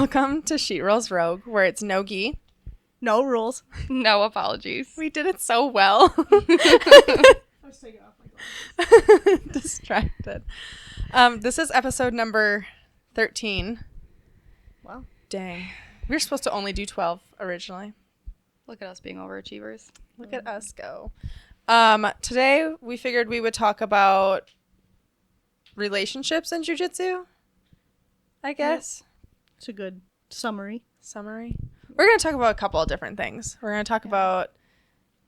Welcome to She Rolls Rogue, where it's no gi. No rules. No apologies. We did it so well. I was taking off my glasses. Distracted. This is episode number 13. Wow. Dang. We were supposed to only do 12 originally. Look at us being overachievers. Look at us go. Today we figured we would talk about relationships in jiu-jitsu, I guess. It's a good summary. We're going to talk about a couple of different things. We're going to talk about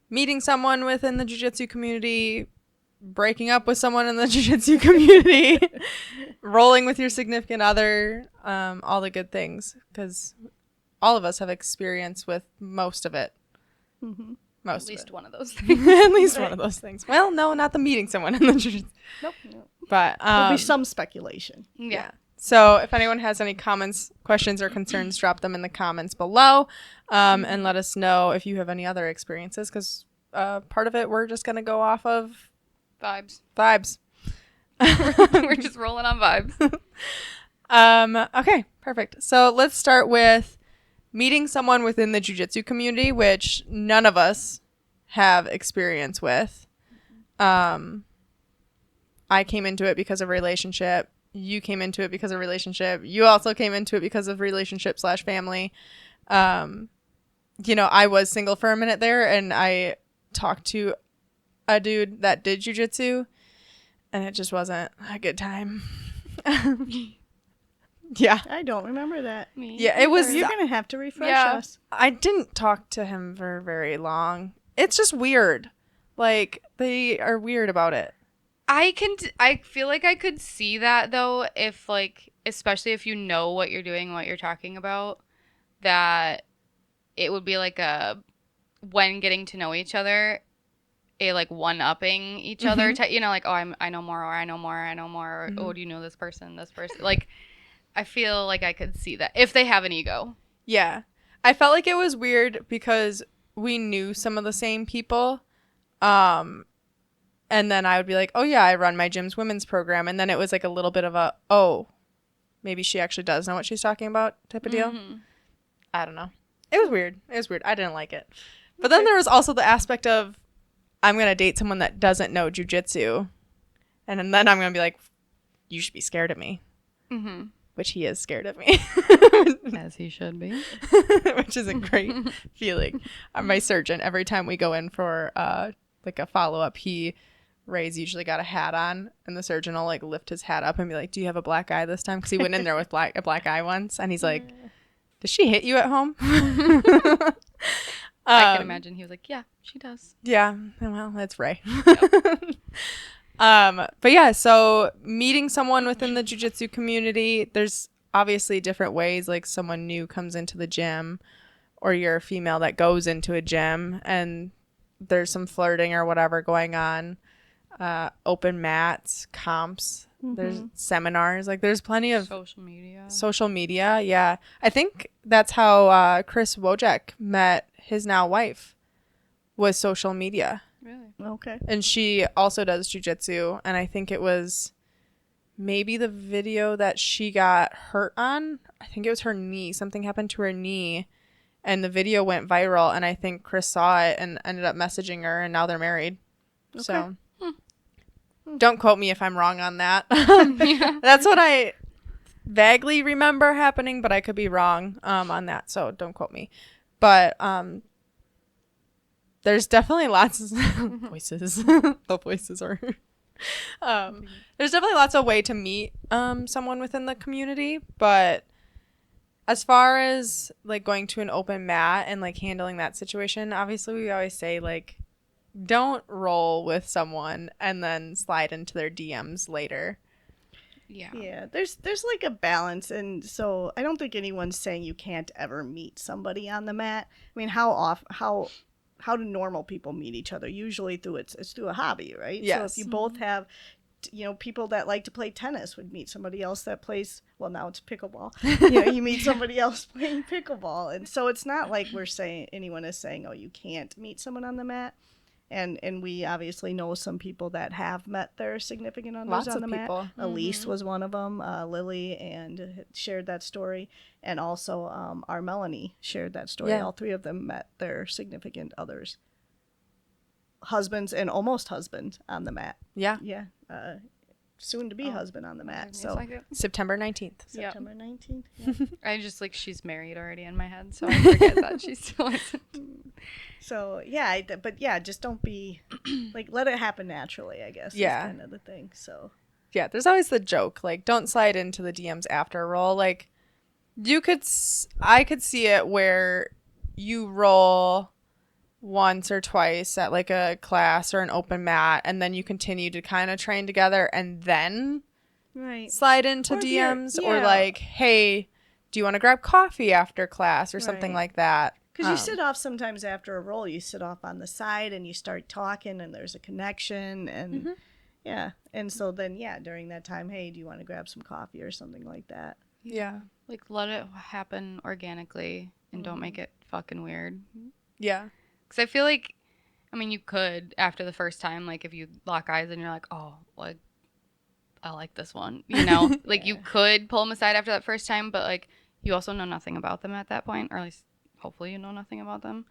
meeting someone within the jiu-jitsu community, breaking up with someone in the jiu-jitsu community, rolling with your significant other, all the good things, because all of us have experience with most of it. Mm-hmm. At least one of those things. At least one of those things. Well, no, not the meeting someone in the jiu-jitsu. Nope. But There'll be some speculation. Yeah. So if anyone has any comments, questions, or concerns, drop them in the comments below, and let us know if you have any other experiences, because part of it we're just going to go off of Vibes. vibes. We're just rolling on vibes. Okay, perfect. So let's start with meeting someone within the jiu-jitsu community, which none of us have experience with. I came into it because of relationship. You came into it because of relationship. You also came into it because of relationship / family. I was single for a minute there, and I talked to a dude that did jiu-jitsu, and it just wasn't a good time. Yeah. I don't remember that. Yeah, it was. You're going to have to refresh us. I didn't talk to him for very long. It's just weird. Like, they are weird about it. I feel like I could see that, though, if, like, especially if you know what you're doing, what you're talking about, that it would be like when getting to know each other, like, one-upping each other. Like, oh, I know more, or I know more, or, oh, do you know this person? Like, I feel like I could see that, if they have an ego. Yeah. I felt like it was weird because we knew some of the same people. And then I would be like, oh, yeah, I run my gym's women's program. And then it was like a little bit of a, oh, maybe she actually does know what she's talking about type of deal. Mm-hmm. I don't know. It was weird. I didn't like it. But then there was also the aspect of, I'm going to date someone that doesn't know jiu-jitsu. And then I'm going to be like, you should be scared of me. Mm-hmm. Which he is scared of me. As he should be. Which is a great feeling. My surgeon, every time we go in for like a follow-up, Ray's usually got a hat on, and the surgeon will like lift his hat up and be like, do you have a black eye this time? Because he went in there with a black eye once, and he's like, does she hit you at home? I can imagine he was like, yeah, she does. Yeah, well, that's Ray. But yeah, so meeting someone within the jiu-jitsu community, there's obviously different ways. Like, someone new comes into the gym, or you're a female that goes into a gym and there's some flirting or whatever going on. Open mats, comps, there's seminars. Like, there's plenty of social media. Yeah, I think that's how Chris Wojak met his now wife, was social media. Really? Okay. And she also does jiu-jitsu, and I think it was maybe the video that she got hurt on. I think it was her knee. Something happened to her knee, and the video went viral, and I think Chris saw it and ended up messaging her, and now they're married. Okay. So don't quote me if I'm wrong on that. That's what I vaguely remember happening, but I could be wrong on that, so don't quote me. But there's definitely lots of voices. The voices are. There's definitely lots of way to meet someone within the community, but as far as like going to an open mat and like handling that situation, obviously we always say like, don't roll with someone and then slide into their DMs later. Yeah, there's like a balance, and so I don't think anyone's saying you can't ever meet somebody on the mat. I mean, how do normal people meet each other? Usually it's through a hobby, right? Yes. So if you both have, people that like to play tennis would meet somebody else that plays, well, now it's pickleball. You meet somebody else playing pickleball. And so it's not like anyone is saying, oh, you can't meet someone on the mat. And we obviously know some people that have met their significant others Lots on of the mat. people. Elise was one of them, Lily, and shared that story. And also our Melanie shared that story. Yeah. All three of them met their significant others, husbands and almost husbands on the mat. Yeah. Yeah. Soon to be husband on the mat. So September 19th. September 19th. Yeah. I just like she's married already in my head, so I forget that she still isn't. So yeah, but yeah, just don't be like, let it happen naturally, I guess. Yeah. Is kind of the thing. So Yeah, there's always the joke, like, don't slide into the DMs after a roll. Like, I could see it where you roll once or twice at like a class or an open mat, and then you continue to kind of train together and then right. slide into Or if DMs you're- or yeah. like, hey, do you want to grab coffee after class or something Right. like that? Because you sit off sometimes after a roll, you sit off on the side and you start talking and there's a connection and yeah. And so then, yeah, during that time, hey, do you want to grab some coffee or something like that? Yeah. Like let it happen organically and don't make it fucking weird. Yeah. Because I feel like, I mean, you could after the first time, like if you lock eyes and you're like, oh, like I like this one, you know, like you could pull them aside after that first time, but like you also know nothing about them at that point, or at least hopefully you know nothing about them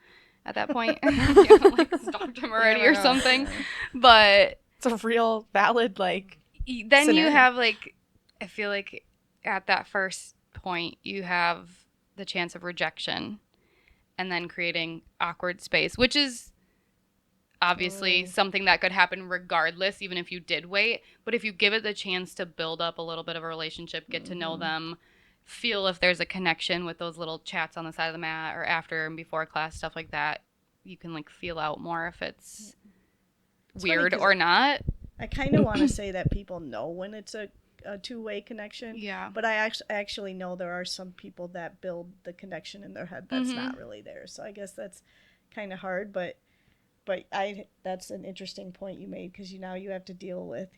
at that point. You haven't like stalked them already or something, but It's a real valid, like, then scenario. you have like, I feel like at that first point you have the chance of rejection and then creating awkward space, which is obviously something that could happen regardless, even if you did wait. But if you give it the chance to build up a little bit of a relationship, get to know them, feel if there's a connection with those little chats on the side of the mat or after and before class, stuff like that, you can like feel out more if it's weird funny 'cause or not. I kind of want to say that people know when it's a two-way connection. Yeah. But I actually know there are some people that build the connection in their head that's not really there. So I guess that's kind of hard. But that's an interesting point you made, because now you have to deal with,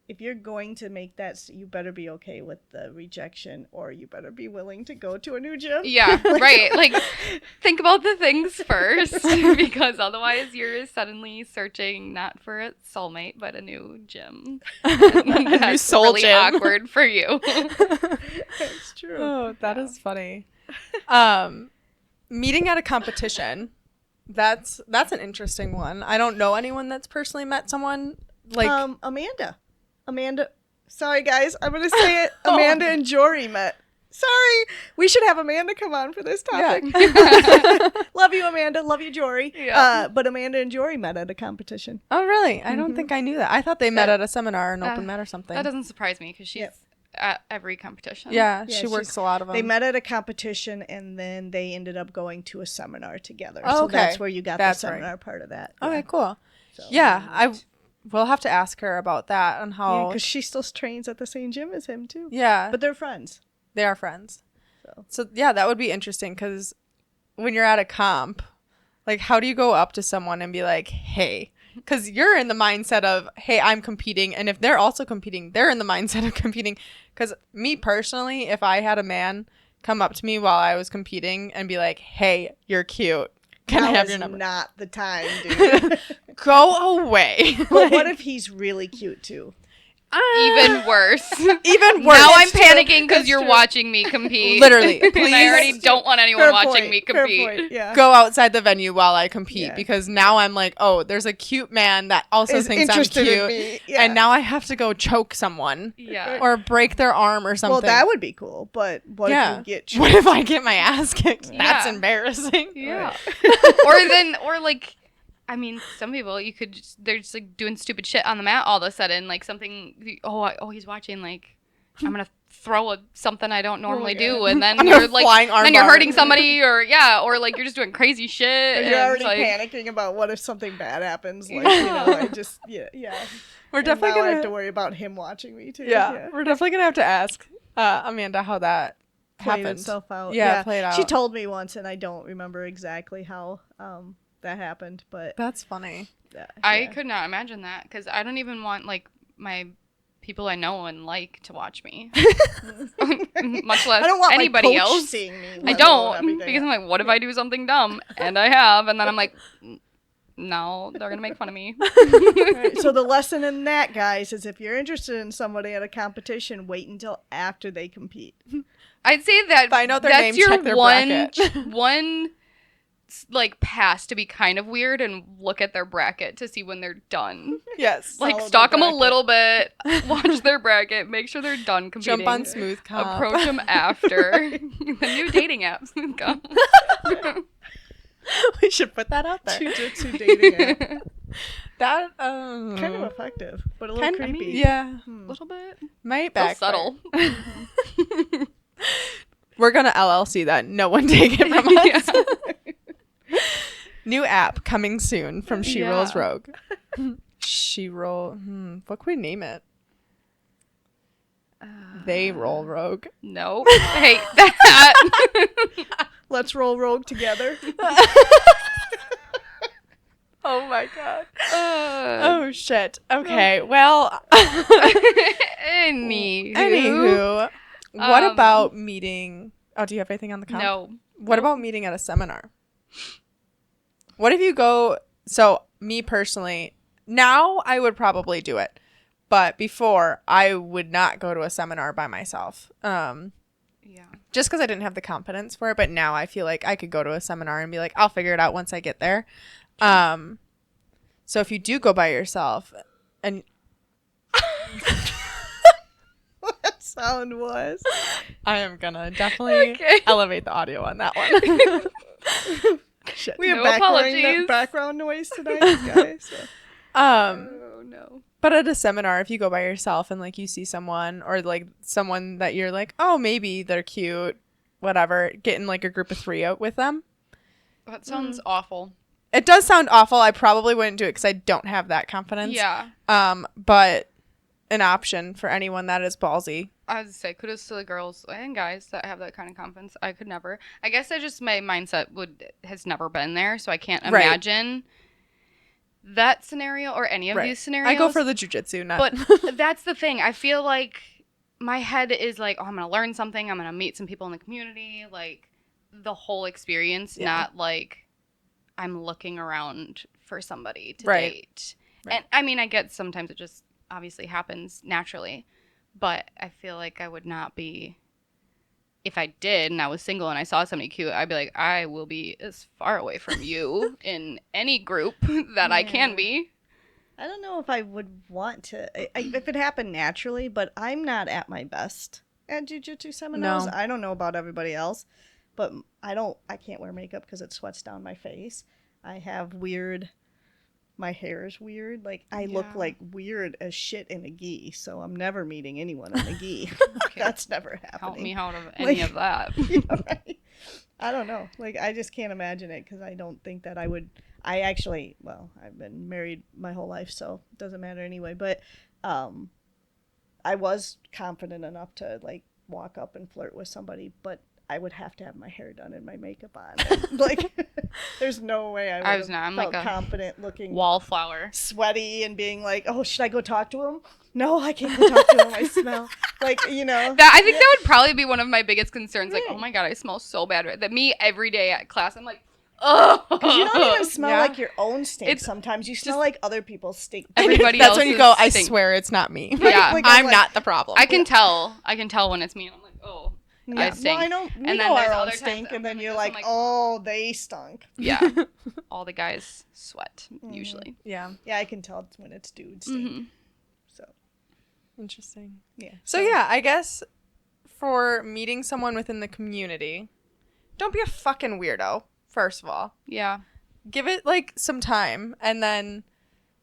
if you're going to make that, you better be okay with the rejection, or you better be willing to go to a new gym. Yeah, right. Like, think about the things first, because otherwise you're suddenly searching not for a soulmate, but a new gym. That's soul really gym. awkward for you. It's true. Oh, that is funny. Meeting at a competition. That's an interesting one. I don't know anyone that's personally met someone like Amanda. Sorry, guys. I'm going to say it. Amanda and Jory met. Sorry. We should have Amanda come on for this topic. Yeah. Love you, Amanda. Love you, Jory. Yeah. But Amanda and Jory met at a competition. Oh, really? I don't think I knew that. I thought they met at a seminar or an open mat or something. That doesn't surprise me, because she's at every competition. Yeah, Yeah, she works a lot of them. They met at a competition, and then they ended up going to a seminar together. Oh, so okay. that's where you got That's the right. seminar part of that. Okay, cool. So, Yeah, we'll have to ask her about that and how. because she still trains at the same gym as him, too. Yeah, But they're friends. they are friends. So Yeah, that would be interesting, because when you're at a comp, like, how do you go up to someone and be like, hey? Because you're in the mindset of, hey, I'm competing. And if they're also competing, they're in the mindset of competing. Because me personally, if I had a man come up to me while I was competing and be like, hey, you're cute. Can I have your number? Not the time, dude. Go away. But what if he's really cute, too? Even worse. Even worse. Now I'm That's true. panicking because That's you're true. watching me compete. Literally. And I Please already don't want anyone watching me compete. Fair point, yeah. go outside the venue while I compete, Yeah. because now I'm like, oh, there's a cute man that also Is thinks I'm interested in cute. me, yeah. And now I have to go choke someone Yeah. or break their arm or something. Well, that would be cool, but what if you get What if I get my ass kicked? That's Yeah. embarrassing. Yeah. or like, I mean, some people they're just like doing stupid shit on the mat all of a sudden, like something. He's watching. Like, I'm gonna throw something I don't normally do, and then I'm you're gonna like, flying arm then you're bar. hurting somebody, or like you're just doing crazy shit. And And you're it's already like, panicking about what if something bad happens. Like, you know, I just, yeah. We're And definitely now I have to gonna. worry about him watching me, too. Yeah, we're definitely gonna have to ask Amanda how that Played happened. itself out. Yeah, play it out. She told me once, and I don't remember exactly how that happened, but That's funny. I could not imagine that, because I don't even want like my people I know and like to watch me, much less I don't want anybody my coach else. seeing me. I let alone don't, everything because I'm else. like, what if I do something dumb? And I have, and then I'm like, no, they're going to make fun of me. Right, so the lesson in that, guys, is if you're interested in somebody at a competition, wait until after they compete. I'd say that Find out their that's name, your check their one, bracket. one like pass to be kind of weird and look at their bracket to see when they're done. Yes. Like Follow stalk their them a bracket. little bit, watch their bracket, make sure they're done competing. Jump on Smooth Comp. Approach them after. The new dating app, Smooth Comp. We should put that out there. Jiu-jitsu dating app. That Kind of effective, but a little kind creepy. yeah, A little bit. might Feel backfire. subtle. We're gonna LLC that. No one take it from us. New app coming soon from She Rolls Yeah. Rogue. She roll. What could we name it? They roll rogue. Nope. Hate that. Let's roll rogue together. Oh my god. Oh. Oh shit. Okay. Well. Anywho. What about meeting? Oh, do you have anything on the comp? No. What about meeting at a seminar? What if you go? So me personally, now I would probably do it, but before I would not go to a seminar by myself. Yeah. Just because I didn't have the confidence for it. But now I feel like I could go to a seminar and be like, I'll figure it out once I get there. So if you do go by yourself, and What that sound was. I am gonna definitely Okay. elevate the audio on that one. Shit. We have No background, apologies. noise tonight, guys. So. Oh no. But at a seminar, if you go by yourself and like you see someone or like someone that you're like, oh, maybe they're cute, whatever, get in like a group of 3 out with them. That sounds awful. It does sound awful. I probably wouldn't do it because I don't have that confidence. Yeah. But an option for anyone that is ballsy. I would say kudos to the girls and guys that have that kind of confidence. I could never. I guess I just my mindset has never been there, so I can't Right. imagine that scenario or any of Right. these scenarios. I go for the jujitsu, not. But that's the thing. I feel like my head is like, oh, I'm gonna learn something. I'm gonna meet some people in the community. Like the whole experience, Yeah. not like I'm looking around for somebody to Right. date. Right. And I mean, I get sometimes it just obviously happens naturally, but I feel like I would not be. If I did and I was single and I saw somebody cute, I'd be like, I will be as far away from you in any group that I can Yeah. be. I don't know if I would want to, if it happened naturally, but I'm not at my best at jiu-jitsu seminars. No. I don't know about everybody else, but I can't wear makeup because it sweats down my face. I have my hair is weird. Like, I look Yeah. like weird as shit in a gi, so I'm never meeting anyone in a gi. Okay. That's never happening. Help me out of any Like- of that. Yeah, right? I don't know. Like, I just can't imagine it because I don't think that I would. I've been married my whole life, so it doesn't matter anyway. But I was confident enough to, like, walk up and flirt with somebody, but I would have to have my hair done and my makeup on. And, like, there's no way I would I was not. I'm felt like a confident looking wallflower. sweaty and being like, oh, should I go talk to him? No, I can't go talk to him. I smell. Like, you know. That I think that would probably be one of my biggest concerns. Like, Right. oh my god, I smell so bad. That me every day at class, I'm like, oh. Because you don't even smell Yeah. like your own stink. It's Sometimes you smell just- like other people's stink. Everybody That's when you go, else's I stink. swear it's not me. Yeah. Like, I'm like- not the problem. I can tell. I can tell when it's me. And I'm like, oh, I Yeah. stink. Well, I know we And know then there's our own other times stink, I'm and then like you're this, I'm like, like, oh, they stunk. Yeah. All the guys sweat Mm-hmm. usually. Yeah. Yeah, I can tell when it's dude stink. Mhm. So Interesting. yeah. So yeah, I guess for meeting someone within the community, don't be a fucking weirdo, first of all. Yeah. Give it like some time and then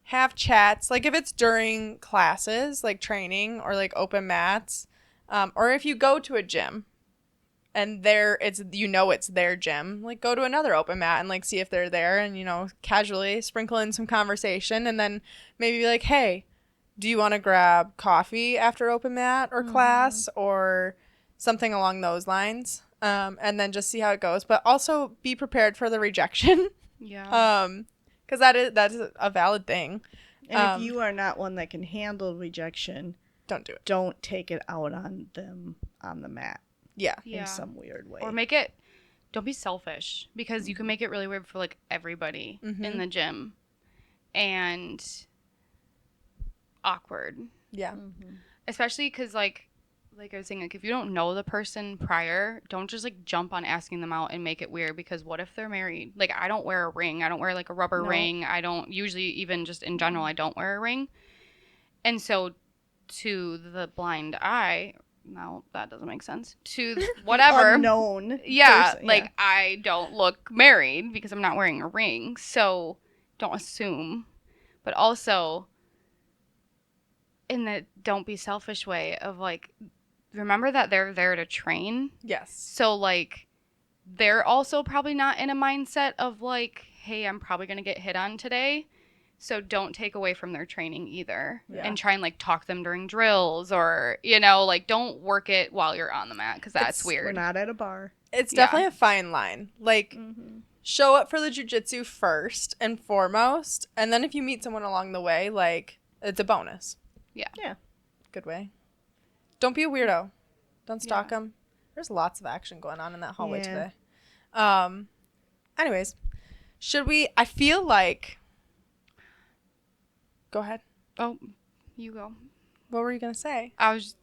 have chats. Like if it's during classes, like training or like open mats, or if you go to a gym and it's their gym, like go to another open mat and like see if they're there and casually sprinkle in some conversation and then maybe be like, hey, do you want to grab coffee after open mat or class or something along those lines? And then just see how it goes. But also be prepared for the rejection. Yeah. Because that is a valid thing. And if you are not one that can handle rejection, Don't do it. don't take it out on them on the mat Yeah. Yeah. in some weird way. Or don't be selfish because you can make it really weird for like everybody in the gym. and awkward. Yeah. Especially because, like I was saying, like, if you don't know the person prior, don't just, like, jump on asking them out and make it weird, because what if they're married? Like, I don't wear a ring. I don't wear, like, a rubber ring. I don't usually, even just in general, I don't wear a ring. And so to the blind eye, no, that doesn't make sense. To whatever. Unknown. Yeah, person, like, I don't look married because I'm not wearing a ring. So don't assume. But also, in the don't be selfish way of, like, remember that they're there to train. Yes. So, like, they're also probably not in a mindset of, like, hey, I'm probably going to get hit on today. So don't take away from their training either. Yeah. And try and, like, talk them during drills, or, you know, like, don't work it while you're on the mat, because that's weird. We're not at a bar. It's definitely a fine line. Like, show up for the jiu-jitsu first and foremost, and then if you meet someone along the way, like, it's a bonus. Yeah. Good way. Don't be a weirdo. Don't stalk them. There's lots of action going on in that hallway today. Anyways, should we? I feel like. Go ahead. Oh, you go. What were you gonna say? I was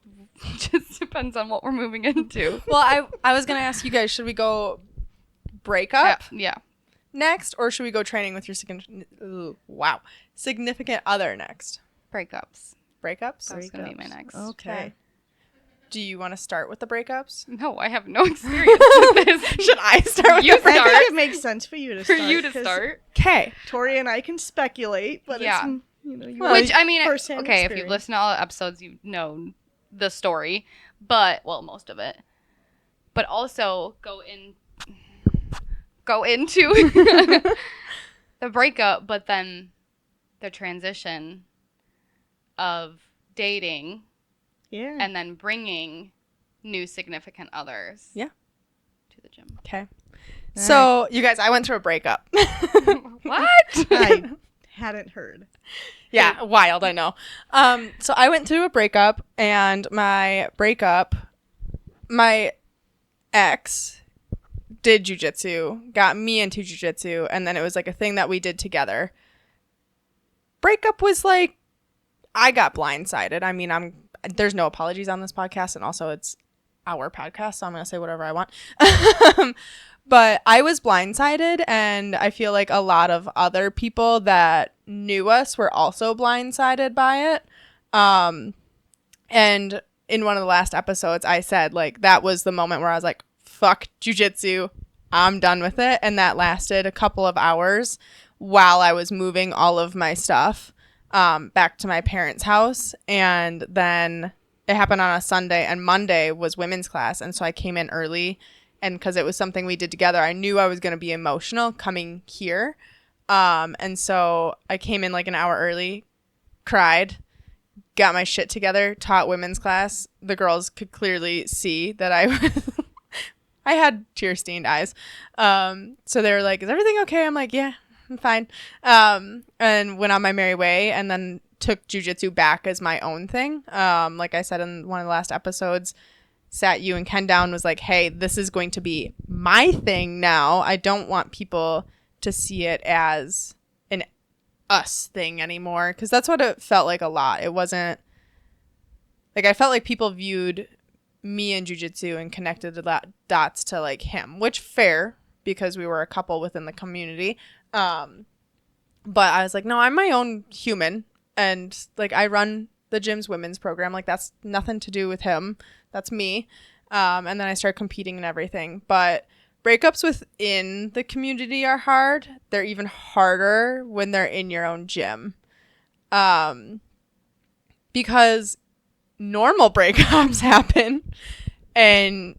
just depends on what we're moving into. Well, I was gonna ask you guys. Should we go break up Yeah. next, or should we go training with your significant other next? Breakups. Breakups. That's gonna be my next. Okay. Do you want to start with the breakups? No, I have no experience with this. Should I start with You the I breakups? think it makes sense for you to For start. you to 'cause start. Okay. Tori and I can speculate, but Yeah. it's, you know, you Well, Which, I mean, firsthand okay, if you've experience. listened to all the episodes, you know the story. But, well, most of it. But also go into the breakup, but then the transition of dating Yeah. and then bringing new significant others. Yeah. To the gym. Okay. So, you guys, I went through a breakup. What? I hadn't heard. Yeah, wild, I know. So I went through a breakup, and my ex did jujitsu, got me into jujitsu, and then it was like a thing that we did together. Breakup was like, I got blindsided. I mean, there's no apologies on this podcast, and also it's our podcast, so I'm going to say whatever I want. But I was blindsided, and I feel like a lot of other people that knew us were also blindsided by it. And in one of the last episodes, I said, like, that was the moment where I was like, fuck jujitsu, I'm done with it. And that lasted a couple of hours while I was moving all of my stuff back to my parents' house. And then it happened on a Sunday, and Monday was women's class. And so I came in early. And because it was something we did together, I knew I was going to be emotional coming here. And so I came in like an hour early, cried, got my shit together, taught women's class. The girls could clearly see that I had tear-stained eyes. So they were like, is everything okay? I'm like, yeah, I'm fine. And went on my merry way, and then took jujitsu back as my own thing. Like I said in one of the last episodes, sat you and Ken down, was like, hey, this is going to be my thing now. I don't want people to see it as an us thing anymore, because that's what it felt like a lot. It wasn't like, I felt like people viewed me and jiu-jitsu and connected the dots to like him, which fair, because we were a couple within the community. But I was like, no, I'm my own human, and like I run the gym's women's program, like that's nothing to do with him. That's me. And then I started competing and everything. But breakups within the community are hard. They're even harder when they're in your own gym. Because normal breakups happen, and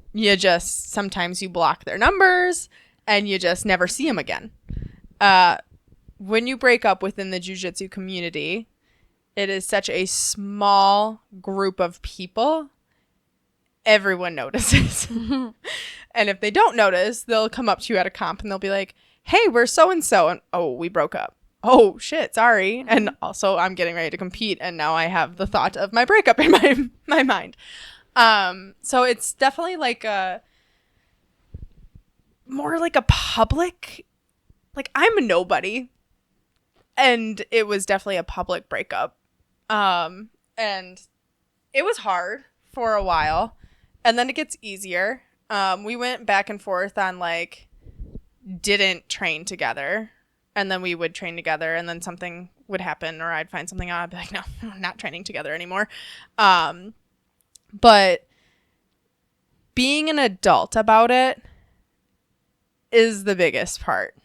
sometimes you block their numbers, and you just never see them again. When you break up within the jiu-jitsu community, it is such a small group of people. Everyone notices. And if they don't notice, they'll come up to you at a comp and they'll be like, hey, we're so-and-so. And, oh, we broke up. Oh, shit, sorry. And also, I'm getting ready to compete, and now I have the thought of my breakup in my mind. So it's definitely like more like a public, like, I'm a nobody. And it was definitely a public breakup. And it was hard for a while. And then it gets easier. We went back and forth on like didn't train together. And then we would train together, and then something would happen, or I'd find something out. I'd be like, no, we're not training together anymore. But being an adult about it is the biggest part.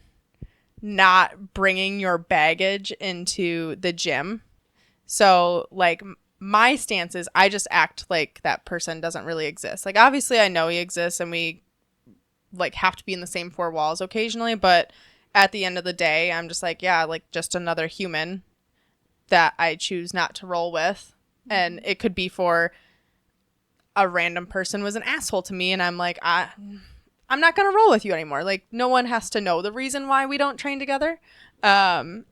Not bringing your baggage into the gym. So, like, my stance is I just act like that person doesn't really exist. Like, obviously, I know he exists, and we, like, have to be in the same four walls occasionally, but at the end of the day, I'm just like, yeah, like just another human that I choose not to roll with. And it could be for a random person was an asshole to me. And I'm like, I'm not going to roll with you anymore. Like no one has to know the reason why we don't train together. And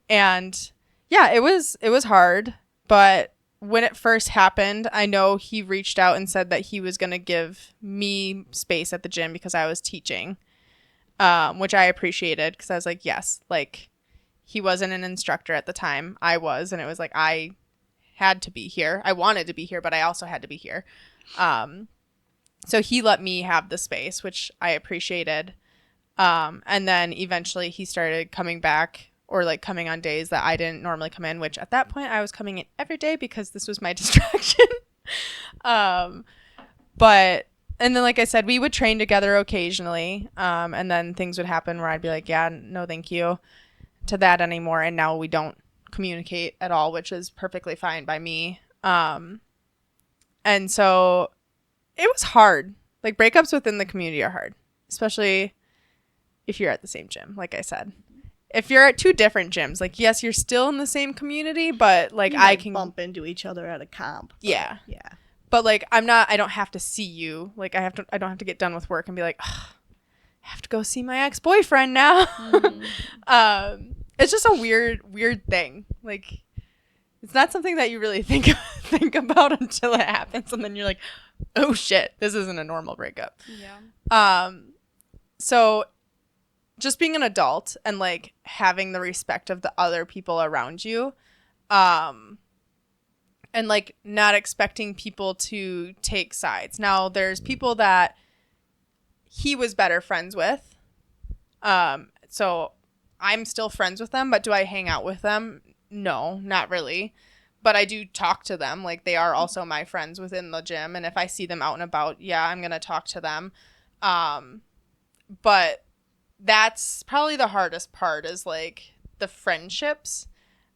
yeah, it was hard. But when it first happened, I know he reached out and said that he was going to give me space at the gym because I was teaching. Which I appreciated because I was like, yes, like he wasn't an instructor at the time. I was. And it was like, I had to be here. I wanted to be here, but I also had to be here. So he let me have the space, which I appreciated. And then eventually he started coming back or like coming on days that I didn't normally come in, which at that point I was coming in every day because this was my distraction. And then, like I said, we would train together occasionally, and then things would happen where I'd be like, yeah, no, thank you to that anymore. And now we don't communicate at all, which is perfectly fine by me. And so it was hard. Like, breakups within the community are hard, especially if you're at the same gym, like I said. If you're at two different gyms, like, yes, you're still in the same community, but, like, I can bump into each other at a comp. Yeah. Yeah. But, like, I don't have to see you. Like, I don't have to get done with work and be like, I have to go see my ex-boyfriend now. Mm-hmm. It's just a weird thing. Like, it's not something that you really think about until it happens. And then you're like, oh, shit, this isn't a normal breakup. Yeah. So just being an adult and, like, having the respect of the other people around you, and, like, not expecting people to take sides. Now, there's people that he was better friends with. So I'm still friends with them, but do I hang out with them? No, not really. But I do talk to them. Like, they are also my friends within the gym. And if I see them out and about, yeah, I'm going to talk to them. But that's probably the hardest part is, like, the friendships,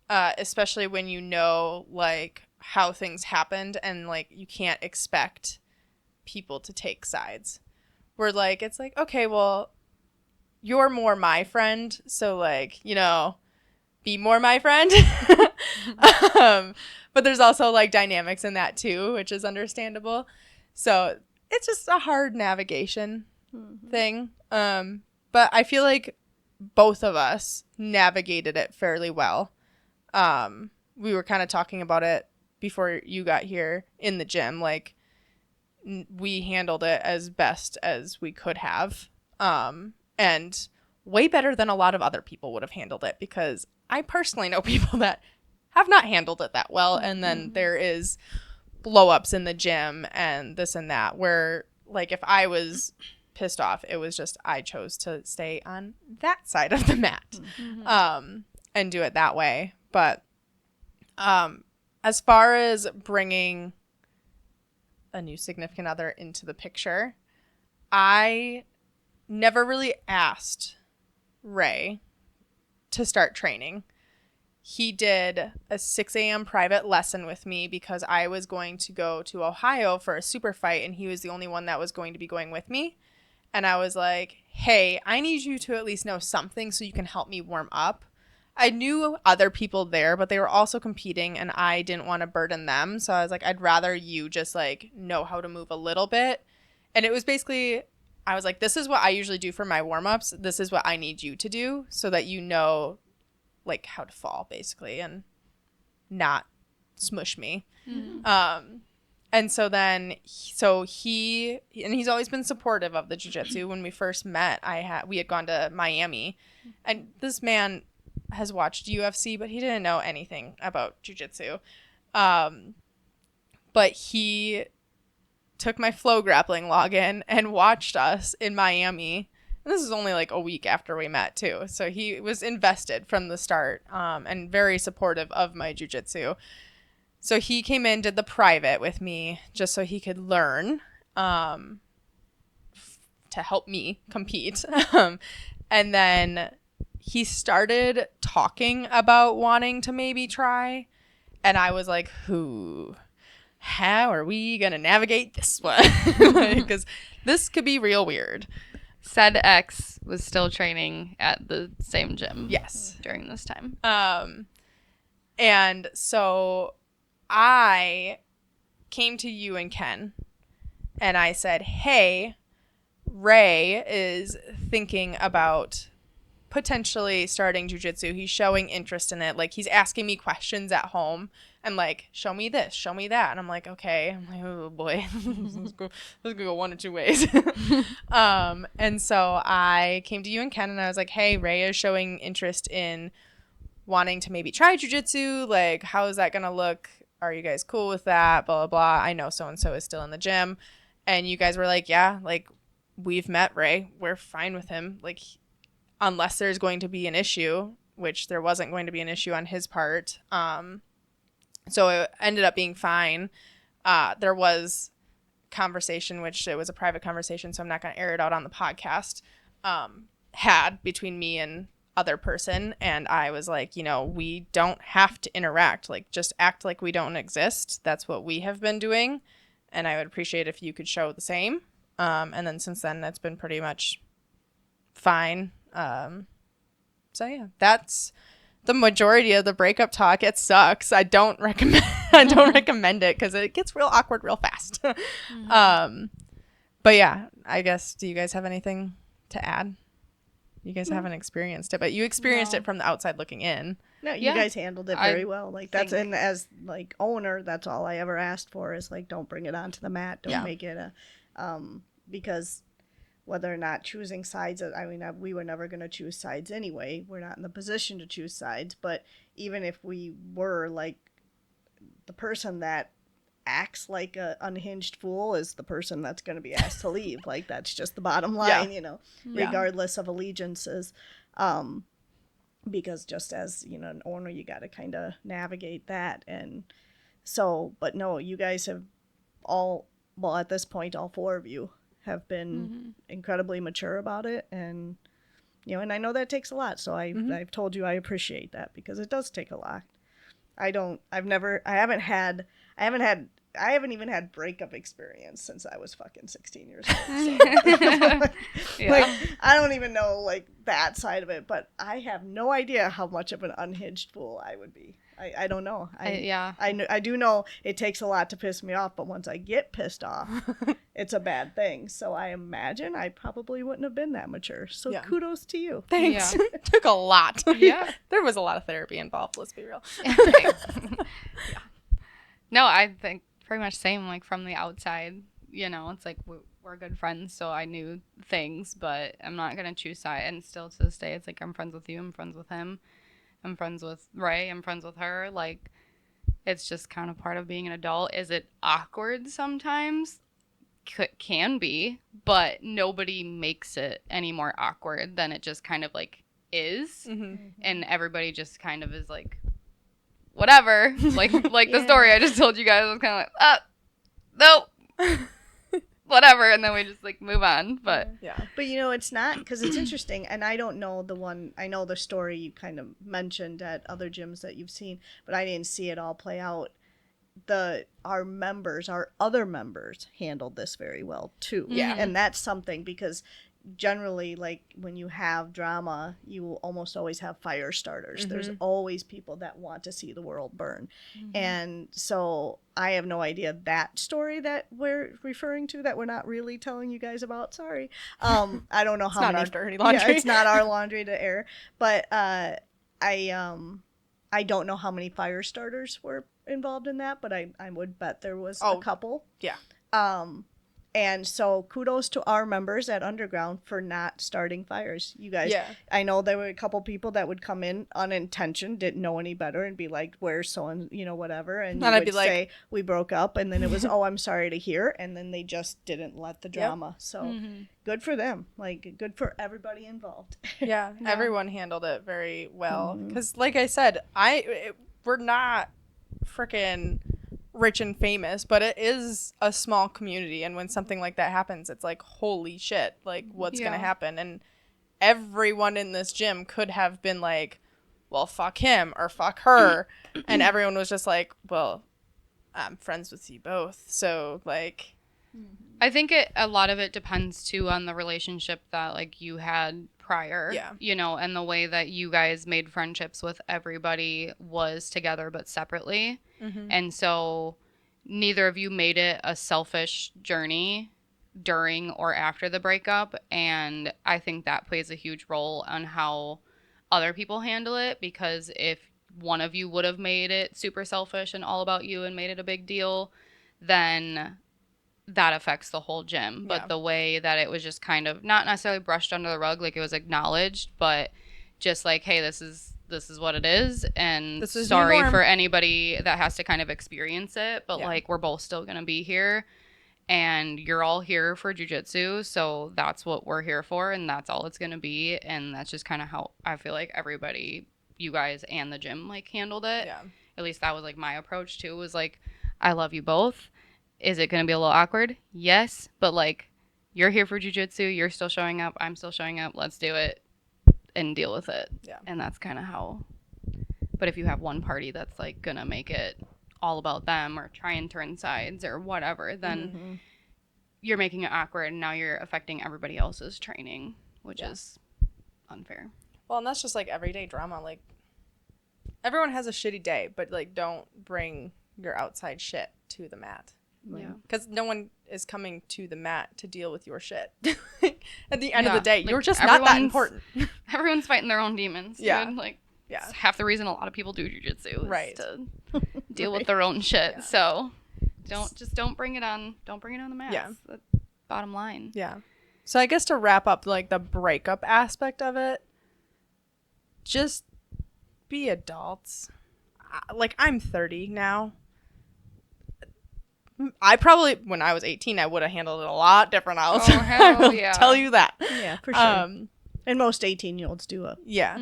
especially when you know, like, how things happened and, like, you can't expect people to take sides. Where, like, it's like, okay, well, you're more my friend, so, like, you know, be more my friend. But there's also, like, dynamics in that too, which is understandable. So it's just a hard navigation thing. But I feel like both of us navigated it fairly well. We were kind of talking about it before you got here in the gym. Like, we handled it as best as we could have. And way better than a lot of other people would have handled it, because I personally know people that have not handled it that well. And then there is blow ups in the gym and this and that, where, like, if I was pissed off, it was just I chose to stay on that side of the mat, and do it that way. But as far as bringing a new significant other into the picture, I never really asked Ray to start training. He did a 6 a.m. private lesson with me because I was going to go to Ohio for a super fight, and he was the only one that was going to be going with me. And I was like, hey, I need you to at least know something so you can help me warm up. I knew other people there, but they were also competing, and I didn't want to burden them. So I was like, I'd rather you just, like, know how to move a little bit. And it was basically, I was like, this is what I usually do for my warm-ups. This is what I need you to do so that you know, like, how to fall, basically, and not smush me. And so then, and he's always been supportive of the jiu-jitsu. When we first met, we had gone to Miami, and this man has watched UFC, but he didn't know anything about jiu-jitsu. But he took my Flow Grappling login and watched us in Miami. And this is only like a week after we met too. So he was invested from the start, and very supportive of my jiu-jitsu. So he came in, did the private with me just so he could learn, to help me compete. And then he started talking about wanting to maybe try. And I was like, how are we going to navigate this one? Because this could be real weird. Said X was still training at the same gym. Yes. During this time. And so I came to you and Ken and I said, hey, Ray is thinking about potentially starting jiu-jitsu. He's showing interest in it. Like, he's asking me questions at home and like, show me this, show me that. And I'm like, okay. I'm like, oh boy, this could go one or two ways. And so I came to you and Ken and I was like, hey, Ray is showing interest in wanting to maybe try jiu-jitsu. Like, how is that going to look? Are you guys cool with that? Blah, blah, blah. I know so-and-so is still in the gym. And you guys were like, yeah, like, we've met Ray. We're fine with him. Like, unless there's going to be an issue, which there wasn't going to be an issue on his part. So it ended up being fine. There was conversation, which it was a private conversation, so I'm not going to air it out on the podcast, had between me and other person. And I was like, we don't have to interact. Like, just act like we don't exist. That's what we have been doing. And I would appreciate if you could show the same. And then since then, that's been pretty much fine. So yeah, that's the majority of the breakup talk. It sucks. I don't recommend it because it gets real awkward real fast. Mm-hmm. But yeah, I guess, do you guys have anything to add? You guys haven't experienced it, but you experienced it from the outside looking in. No, you guys handled it very well. Like, that's, and as like owner, that's all I ever asked for is like, don't bring it onto the mat. Don't make it because whether or not choosing sides, I mean, we were never going to choose sides anyway. We're not in the position to choose sides. But even if we were, like, the person that acts like a unhinged fool is the person that's going to be asked to leave. Like, that's just the bottom line, regardless of allegiances. Because just as, an owner, you got to kind of navigate that. And so, but no, you guys have at this point, all four of you have been incredibly mature about it, and and I know that takes a lot, so I've told you I appreciate that, because it does take a lot. I haven't even had breakup experience since I was fucking 16 years old. So. Like, I don't even know, like, that side of it, but I have no idea how much of an unhinged fool I would be. I don't know. I do know it takes a lot to piss me off, but once I get pissed off, it's a bad thing. So I imagine I probably wouldn't have been that mature. So kudos to you. Thanks. Yeah. It took a lot. Yeah. There was a lot of therapy involved, let's be real. No, I think pretty much same, like, from the outside, it's like we're good friends, so I knew things, but I'm not going to choose side. And still to this day, it's like, I'm friends with you, I'm friends with him, I'm friends with Ray, I'm friends with her. Like, it's just kind of part of being an adult. Is it awkward sometimes? Can be, but nobody makes it any more awkward than it just kind of, like, is. Mm-hmm. And everybody just kind of is like, whatever. Like the story I just told you guys was kind of like, nope. Whatever, and then we just, like, move on. But but it's not, because it's interesting, and I don't know I know the story you kind of mentioned at other gyms that you've seen, but I didn't see it all play out. Our other members handled this very well too. And that's something, because generally, like, when you have drama, you will almost always have fire starters. Mm-hmm. There's always people that want to see the world burn. Mm-hmm. And so I have no idea that story that we're referring to, that we're not really telling you guys about. Sorry. I don't know how many. It's not our dirty laundry. Yeah, it's not our laundry to air. But I don't know how many fire starters were involved in that, but I would bet there was a couple. Yeah. And so kudos to our members at Underground for not starting fires. You guys, I know there were a couple people that would come in unintentioned, didn't know any better, and be like, where's so and whatever. And you I'd would be like, say, we broke up. And then it was, oh, I'm sorry to hear. And then they just didn't let the drama. So good for them. Like, good for everybody involved. Yeah, everyone handled it very well. Because like I said, we're not freaking rich and famous, but it is a small community, and when something like that happens, it's like, holy shit, like what's gonna happen? And everyone in this gym could have been like, well, fuck him or fuck her, and everyone was just like, well, I'm friends with you both, so like, I think a lot of it depends too on the relationship that like you had prior, and the way that you guys made friendships with everybody was together but separately. And so neither of you made it a selfish journey during or after the breakup. And I think that plays a huge role on how other people handle it, because if one of you would have made it super selfish and all about you and made it a big deal, then that affects the whole gym. But the way that it was just kind of not necessarily brushed under the rug, like it was acknowledged, but just like, hey, this is what it is, and this is sorry for anybody that has to kind of experience it, but like we're both still gonna be here, and you're all here for jiu-jitsu, so that's what we're here for, and that's all it's gonna be. And that's just kind of how I feel like everybody, you guys and the gym, like handled it. At least that was like my approach too, was like, I love you both. Is it gonna be a little awkward? Yes, but like, you're here for jiu-jitsu, you're still showing up, I'm still showing up, let's do it and deal with it. And that's kind of how. But if you have one party that's like gonna make it all about them or try and turn sides or whatever, then you're making it awkward, and now you're affecting everybody else's training, which is unfair. Well, and that's just like everyday drama. Like, everyone has a shitty day, but like, don't bring your outside shit to the mat. Because no one is coming to the mat to deal with your shit. At the end of the day, like, you're just not that important. Everyone's fighting their own demons. Dude. Like, it's half the reason a lot of people do jiu-jitsu is to deal with their own shit. So don't bring it on the mat. That's the bottom line. So I guess to wrap up like the breakup aspect of it, just be adults. Like, I'm 30 now. I probably, when I was 18, I would have handled it a lot different. I'll tell you that. Yeah, for sure. And most 18-year-olds do it. Yeah.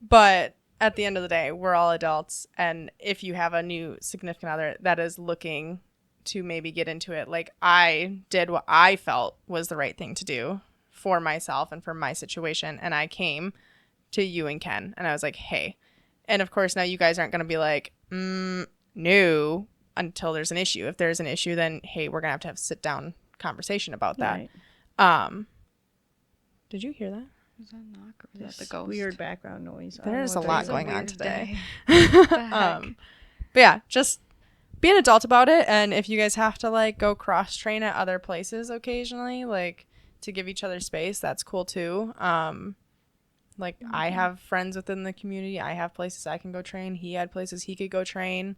But at the end of the day, we're all adults. And if you have a new significant other that is looking to maybe get into it, like, I did what I felt was the right thing to do for myself and for my situation. And I came to you and Ken, and I was like, hey. And of course, now you guys aren't going to be like, no, until there's an issue. If there's an issue, then hey, we're gonna have to have a sit down conversation about that. Did you hear that? Is that a knock, or is that the ghost? Weird background noise. There's a lot going on today. But yeah, just be an adult about it. And if you guys have to like go cross train at other places occasionally, like to give each other space, that's cool too. Like, I have friends within the community. I have places I can go train. He had places he could go train.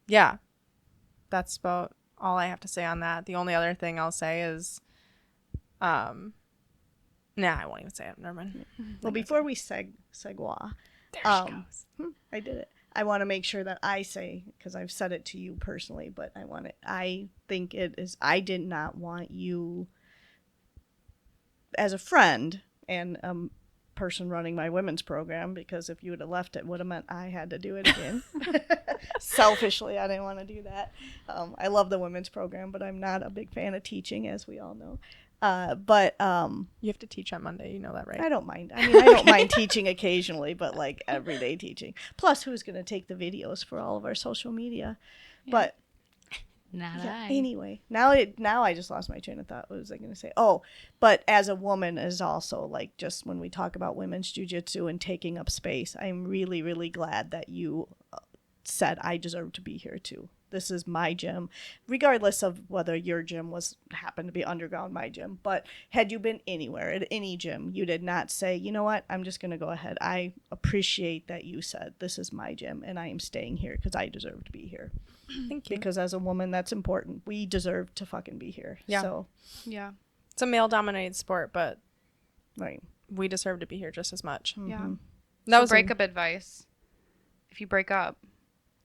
Yeah, that's about all I have to say on that. The only other thing I'll say is, I won't even say it. Never mind. Well, before we segue, there she goes. I did it. I want to make sure that I say, because I've said it to you personally, but I think it is, I did not want you as a friend and person running my women's program, because if you would have left, it would have meant I had to do it again. Selfishly, I didn't want to do that. I love the women's program, but I'm not a big fan of teaching, as we all know. But you have to teach on Monday, you know that, right? I don't mind. I mean, I don't mind teaching occasionally, but like everyday teaching. Plus, who's going to take the videos for all of our social media? But anyway, now I just lost my train of thought. What was I going to say? Oh, but as a woman is also like, just when we talk about women's jiu-jitsu and taking up space, I'm really, really glad that you said, I deserve to be here too. This is my gym, regardless of whether your gym happened to be underground, my gym. But had you been anywhere at any gym, you did not say, you know what, I'm just going to go ahead. I appreciate that you said, this is my gym and I am staying here because I deserve to be here. Thank you. Because as a woman, that's important. We deserve to fucking be here. Yeah. So, Yeah. It's a male-dominated sport, but right. we deserve to be here just as much. Mm-hmm. Yeah. That So was breakup advice. If you break up,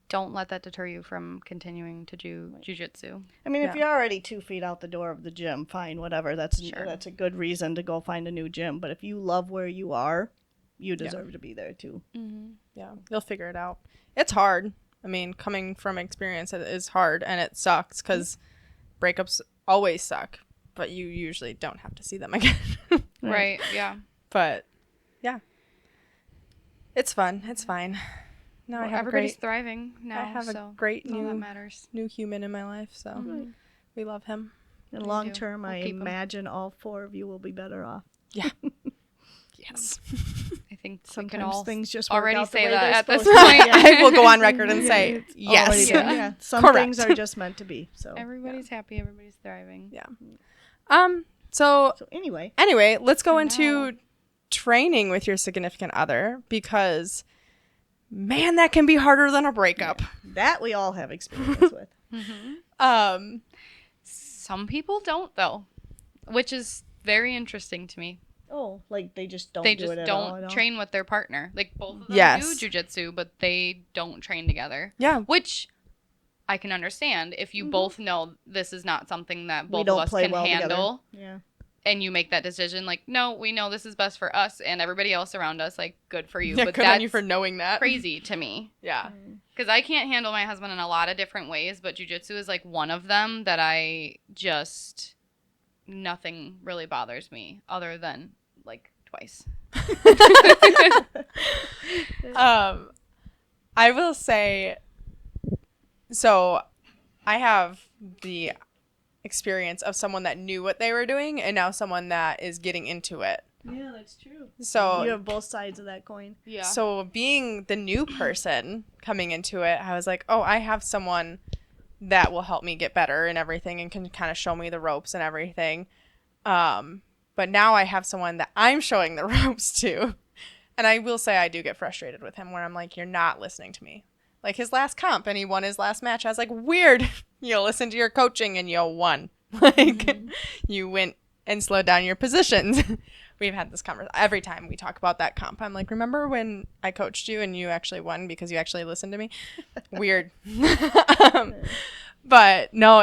don't let that deter you from continuing to do jujitsu. I mean, if Yeah. you're already 2 feet out the door of the gym, fine, whatever. That's Sure. a good reason to go find a new gym. But if you love where you are, you deserve to be there too. Mm-hmm. Yeah, you'll figure it out. It's hard. I mean, coming from experience, it is hard and it sucks because breakups always suck, but you usually don't have to see them again. Right. Yeah. But yeah, it's fun. It's fine. Now I have Everybody's thriving now. I have so a great all that new matters. human in my life, so Mhm. we love him. In We long do. term, We'll I keep 'em. imagine all 4 of you will be better off. Yes. I think we Sometimes can all things just work already out the say way that they're at this supposed to. point. I will go on record and say Already yes. been, yeah. Some Correct. things are just meant to be. So Everybody's happy. Everybody's thriving. Yeah. So anyway, let's go For into now. training with your significant other because man, that can be harder than a breakup. that we all have experience with. Mm-hmm. Some people don't though, which is very interesting to me. Oh, like they just don't They do just it at all. don't train with their partner. Like both of them Yes. do jujitsu, but they don't train together. Yeah. Which I can understand if you both know this is not something that both of don't us play can well together. handle. Yeah. And you make that decision, like, no, we know this is best for us and everybody else around us. Like, good for you. Yeah, but good that's on you for knowing that. crazy to me Yeah. because I can't handle my husband in a lot of different ways, but jujitsu is like one of them that I just nothing really bothers me other than like twice. I will say, so I have the experience of someone that knew what they were doing and now someone that is getting into it. Yeah, that's true. So You have both sides of that coin. Yeah. So being the new person coming into it, I was like, oh, I have someone that will help me get better and everything and can kind of show me the ropes and everything. But now I have someone that I'm showing the ropes to. And I will say I do get frustrated with him where I'm like, you're not listening to me. Like his last comp and he won his last match. I was like, weird. You listen to your coaching and you won. Like you went and slowed down your positions. We've had this conversation every time we talk about that comp. I'm like, remember when I coached you and you actually won because you actually listened to me? Weird. But no,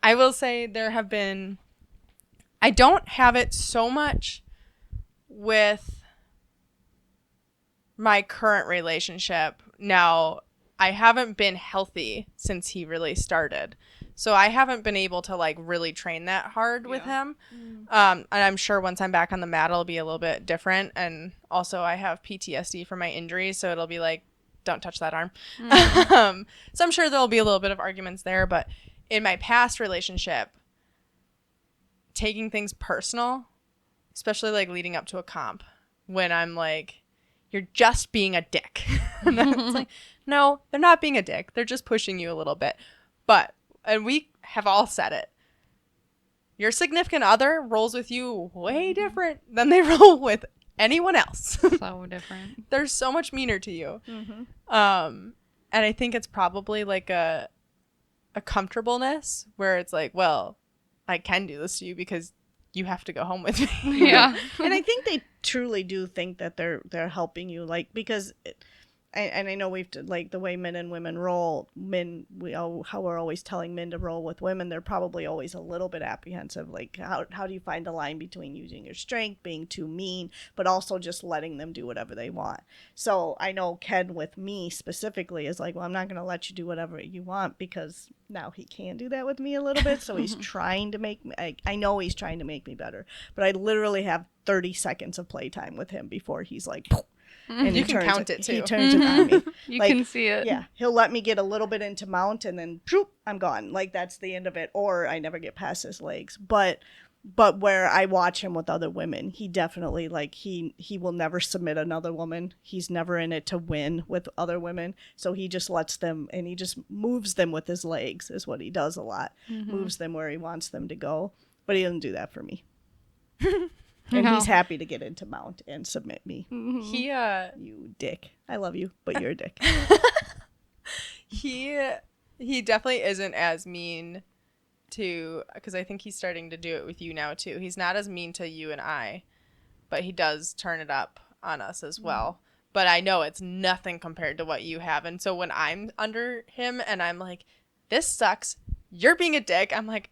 I will say there have been, I don't have it so much with my current relationship. Now, I haven't been healthy since he really started. So I haven't been able to like really train that hard with him. And I'm sure once I'm back on the mat, it'll be a little bit different. And also I have PTSD from my injury. So it'll be like, don't touch that arm. So I'm sure there'll be a little bit of arguments there. But in my past relationship, taking things personal, especially like leading up to a comp, when I'm like, you're just being a dick. And it's like, no, they're not being a dick. They're just pushing you a little bit. But, and we have all said it, your significant other rolls with you way different than they roll with anyone else. So different. They're so much meaner to you. And I think it's probably like a comfortableness where it's like, well, I can do this to you because you have to go home with me. Yeah. And I think they truly do think that they're helping you, like, because and I know we've like the way men and women roll, how we're always telling men to roll with women, they're probably always a little bit apprehensive, like how do you find the line between using your strength, being too mean, but also just letting them do whatever they want. So I know Ken with me specifically is like, well, I'm not going to let you do whatever you want because now he can do that with me a little bit. So he's trying to make me, I know he's trying to make me better, but I literally have 30 seconds of playtime with him before he's like, and You can count it, too. He turns it on me. You Like, can see it. Yeah, he'll let me get a little bit into mount and then poof, I'm gone. Like that's the end of it, or I never get past his legs. But But where I watch him with other women, he definitely, like, he will never submit another woman. He's never in it to win with other women. So he just lets them, and he just moves them with his legs is what he does a lot. Moves them where he wants them to go. But he doesn't do that for me. And he's happy to get into mount and submit me. He You dick. I love you, but you're a dick. he definitely isn't as mean to, because I think he's starting to do it with you now too. He's not as mean to you and I, but he does turn it up on us as well. But I know it's nothing compared to what you have. And so when I'm under him and I'm like, this sucks, you're being a dick, I'm like,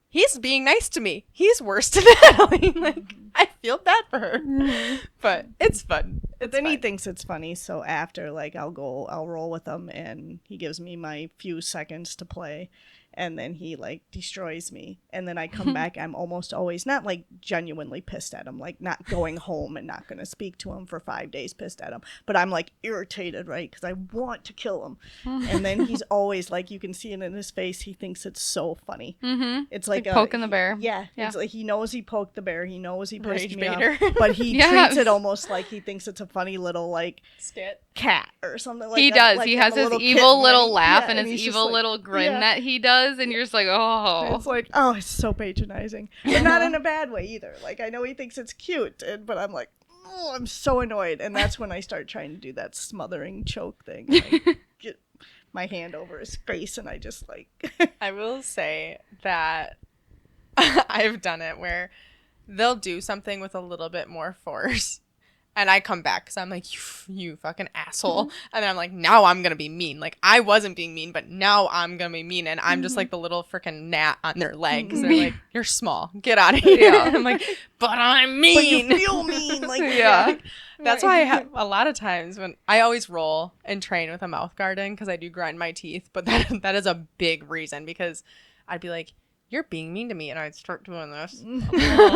he's being nice to me. He's worse to Natalie. Like, I feel bad for her. But it's fun. But then he thinks it's funny, so after, like, I'll roll with him, and he gives me my few seconds to play, and then he, like, destroys me. And then I come back, I'm almost always not, like, genuinely pissed at him, like, not going home and not going to speak to him for 5 days pissed at him. But I'm, like, irritated, right, because I want to kill him. And then he's always, like, you can see it in his face, he thinks it's so funny. It's like poking the bear. Yeah, it's like he knows he poked the bear, he knows he pissed Rage me baiter. off, but he treats it almost like he thinks it's a funny little, like, skit cat or something like that. He does. Like he I'm has a his little evil kitten, little right? laugh Yeah, and his he's just evil like, little grin that he does, and you're just like, oh. It's like, oh, it's so patronizing. But not in a bad way either. Like, I know he thinks it's cute, but I'm like, oh, I'm so annoyed. And that's when I start trying to do that smothering choke thing. I get my hand over his face, and I just, like... I will say that I've done it where they'll do something with a little bit more force, and I come back because I'm like, you fucking asshole. And then I'm like, now I'm going to be mean. Like, I wasn't being mean, but now I'm going to be mean. And I'm just like the little freaking gnat on their leg. Because they're like, you're small. Get out of here. Yeah. I'm like, but I'm mean. But you feel mean. Like, Yeah. That's why I have a lot of times when I always roll and train with a mouth guard in because I do grind my teeth. But that is a big reason because I'd be like, you're being mean to me, and I'd start doing this. I'm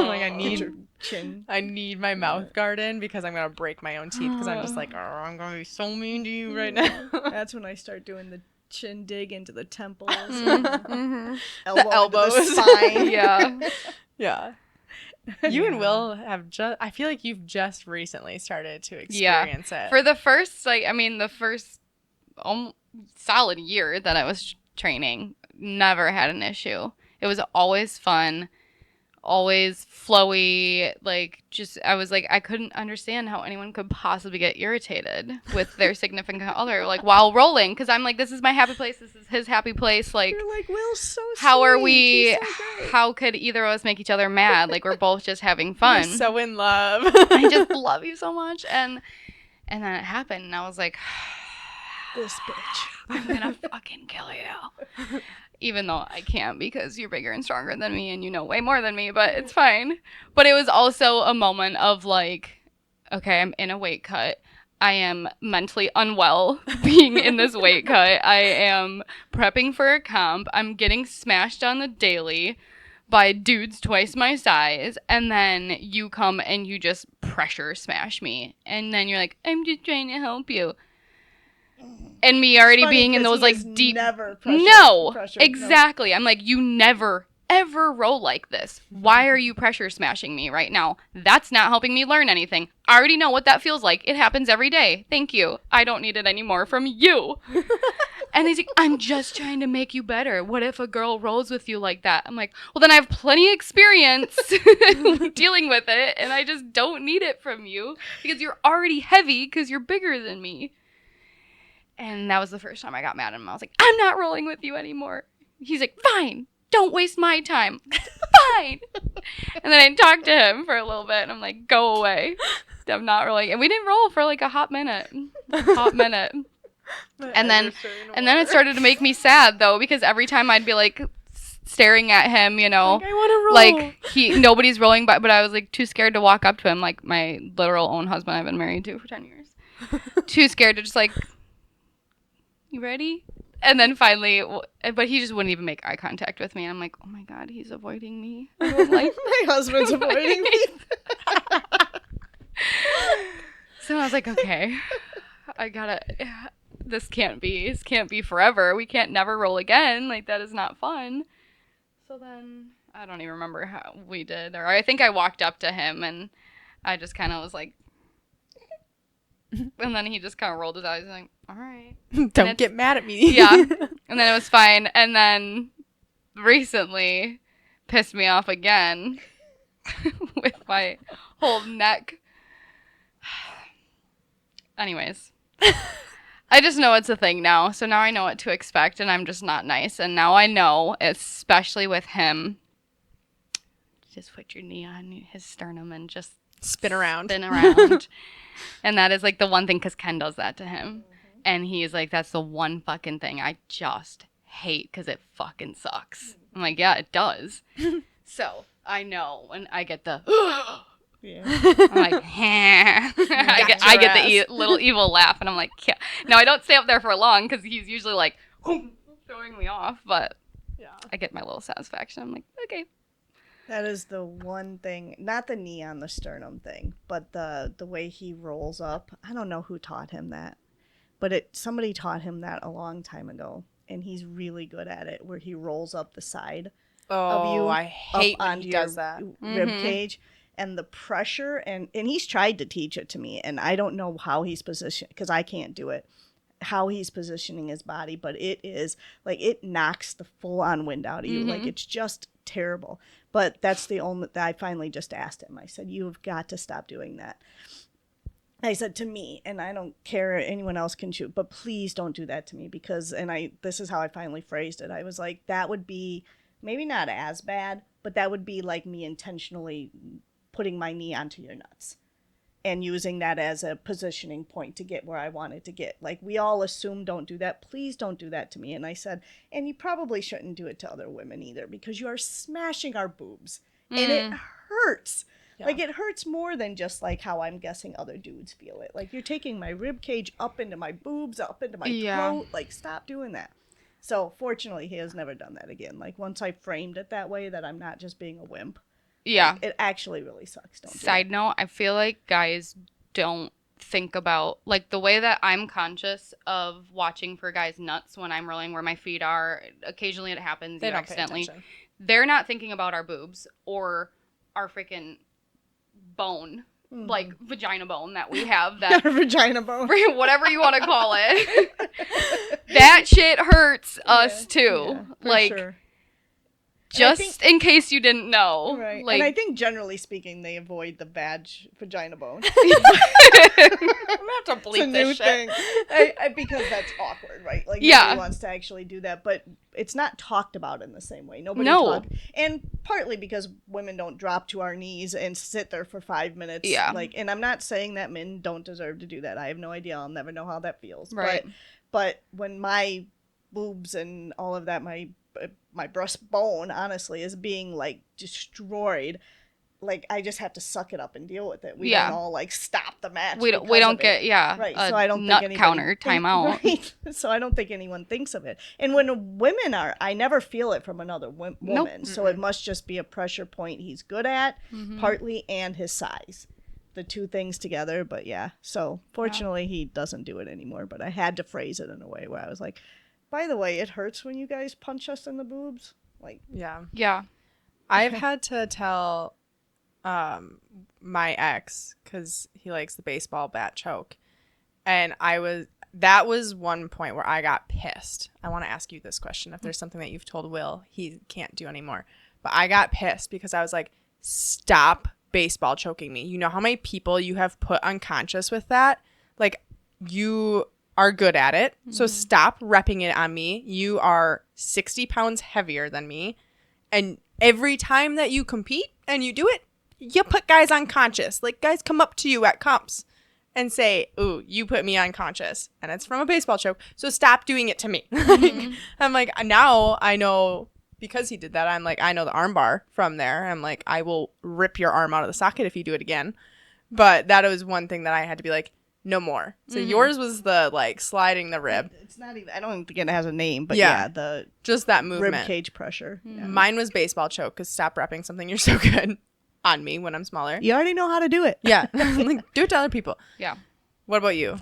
like, I need my mouth guard in because I'm gonna break my own teeth because I'm just like, oh, I'm gonna be so mean to you right now. That's when I start doing the chin dig into the temples, The elbows, elbows. the spine. Yeah. You and Will have I feel like you've just recently started to experience it. For the first, the first solid year that I was training, never had an issue. It was always fun, always flowy. I was like, I couldn't understand how anyone could possibly get irritated with their significant other, like, while rolling. Because I'm like, this is my happy place. This is his happy place. Like, you're like, Will's so how sweet. are we, He's so great. how could either of us make each other mad? Like, we're both just having fun. We're so in love. I just love you so much. And then it happened, and I was like, This bitch. I'm gonna fucking kill you. Even though I can't because you're bigger and stronger than me and you know way more than me, but it's fine. But it was also a moment of like, okay, I'm in a weight cut. I am mentally unwell being in this weight cut. I am prepping for a comp. I'm getting smashed on the daily by dudes twice my size. And then you come and you just pressure smash me. And then you're like, I'm just trying to help you. And me already being in those like deep exactly. I'm like, you never ever roll like this. Why are you pressure smashing me right now? That's not helping me learn anything. I already know what that feels like. It happens every day. Thank you. I don't need it anymore from you. And he's like, I'm just trying to make you better. What if a girl rolls with you like that? I'm like, well, then I have plenty of experience dealing with it, and I just don't need it from you because you're already heavy because you're bigger than me. And that was the first time I got mad at him. I was like, I'm not rolling with you anymore. He's like, fine. Don't waste my time. Fine. And then I talked to him for a little bit, and I'm like, go away. I'm not rolling. And we didn't roll for like a hot minute. And then it started to make me sad, though, because every time I'd be like staring at him, you know, like, I want to roll. Like nobody's rolling, but I was like too scared to walk up to him, like my literal own husband I've been married to for 10 years. Too scared to just like, you ready? And then finally, but he just wouldn't even make eye contact with me. And I'm like, oh my God, he's avoiding me. I was like, my husband's avoiding me. So I was like, okay, this can't be forever. We can't never roll again. Like, that is not fun. So then I don't even remember how we did. Or I think I walked up to him and I just kind of was like, and then he just kind of rolled his eyes and like, all right. Don't get mad at me. Yeah. And then it was fine. And then recently pissed me off again with my whole neck. Anyways. I just know it's a thing now. So now I know what to expect and I'm just not nice. And now I know, especially with him, just put your knee on his sternum and just Spin around. And that is like the one thing, because Ken does that to him. Mm-hmm. And he's like, that's the one fucking thing I just hate because it fucking sucks. I'm like, yeah, it does. So I know when I get the, Yeah. I'm like, I get the little evil laugh. And I'm like, yeah. Now, I don't stay up there for long because he's usually like throwing me off. But Yeah. I get my little satisfaction. I'm like, okay. That is the one thing, not the knee on the sternum thing, but the way he rolls up. I don't know who taught him that, but somebody taught him that a long time ago, and he's really good at it, where he rolls up the side of you, I hate when he does that. Rib cage, and the pressure, and he's tried to teach it to me, and I don't know how he's positioned, because I can't do it, how he's positioning his body, but it is, like, it knocks the full-on wind out of you. Like, it's just terrible. But that's the only, I finally just asked him. I said, you've got to stop doing that. I said to me, and I don't care, anyone else can shoot, but please don't do that to me, because, this is how I finally phrased it. I was like, that would be maybe not as bad, but that would be like me intentionally putting my knee onto your nuts and using that as a positioning point to get where I wanted to get. Like, we all assume don't do that. Please don't do that to me. And I said, and you probably shouldn't do it to other women either, because you are smashing our boobs. And it hurts. Yeah. Like, it hurts more than just like how I'm guessing other dudes feel it. Like, you're taking my rib cage up into my boobs, up into my throat. Like, stop doing that. So fortunately, he has never done that again. Like, once I framed it that way, that I'm not just being a wimp. Yeah. Like, it actually really sucks. Side note, I feel like guys don't think about, like, the way that I'm conscious of watching for guys' nuts when I'm rolling where my feet are. Occasionally it happens. They don't accidentally. pay attention. They're not thinking about our boobs or our freaking bone, like vagina bone that we have. That vagina bone. Whatever you want to call it. That shit hurts us too. Yeah, like, sure. Just in case you didn't know. Right. Like, and I think generally speaking, they avoid the vagina bone. I'm going to have to bleep this shit. Thing. Because that's awkward, right? Like, nobody wants to actually do that, but it's not talked about in the same way. And partly because women don't drop to our knees and sit there for 5 minutes. Yeah. Like, and I'm not saying that men don't deserve to do that. I have no idea. I'll never know how that feels. Right. But when my boobs and all of that, my breastbone, honestly, is being, like, destroyed, like, I just have to suck it up and deal with it. We don't all, like, stop the match. We don't get right. So I don't nut think counter timeout. Right. So I don't think anyone thinks of it. And when women I never feel it from another woman. Nope. So it must just be a pressure point he's good at, partly, and his size. The two things together. But yeah. So fortunately, he doesn't do it anymore. But I had to phrase it in a way where I was like, by the way, it hurts when you guys punch us in the boobs. Like, yeah. I've had to tell my ex, because he likes the baseball bat choke, and that was one point where I got pissed. I want to ask you this question. If there's something that you've told Will he can't do anymore, but I got pissed because I was like, stop baseball choking me. You know how many people you have put unconscious with that? Like, you are good at it. So stop repping it on me. You are 60 pounds heavier than me. And every time that you compete and you do it, you put guys unconscious. Like, guys come up to you at comps and say, ooh, you put me unconscious. And it's from a baseball choke. So stop doing it to me. I'm like, now I know, because he did that, I'm like, I know the arm bar from there. I'm like, I will rip your arm out of the socket if you do it again. But that was one thing that I had to be like, no more. So yours was the, like, sliding the rib. It's not even, I don't think it has a name, but just that movement. Rib cage pressure. Yeah. Mine was baseball choke, because stop repping something you're so good on me when I'm smaller. You already know how to do it. Yeah. Like, do it to other people. Yeah. What about you?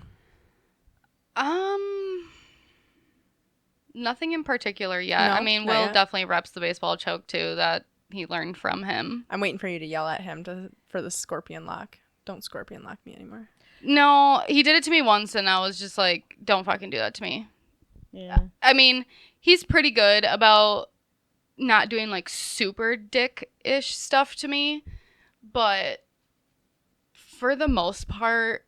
Nothing in particular yet. No, I mean, Will definitely reps the baseball choke too. That he learned from him. I'm waiting for you to yell at him for the scorpion lock. Don't scorpion lock me anymore. No, he did it to me once, and I was just like, don't fucking do that to me. Yeah. I mean, he's pretty good about not doing, like, super dick-ish stuff to me, but for the most part,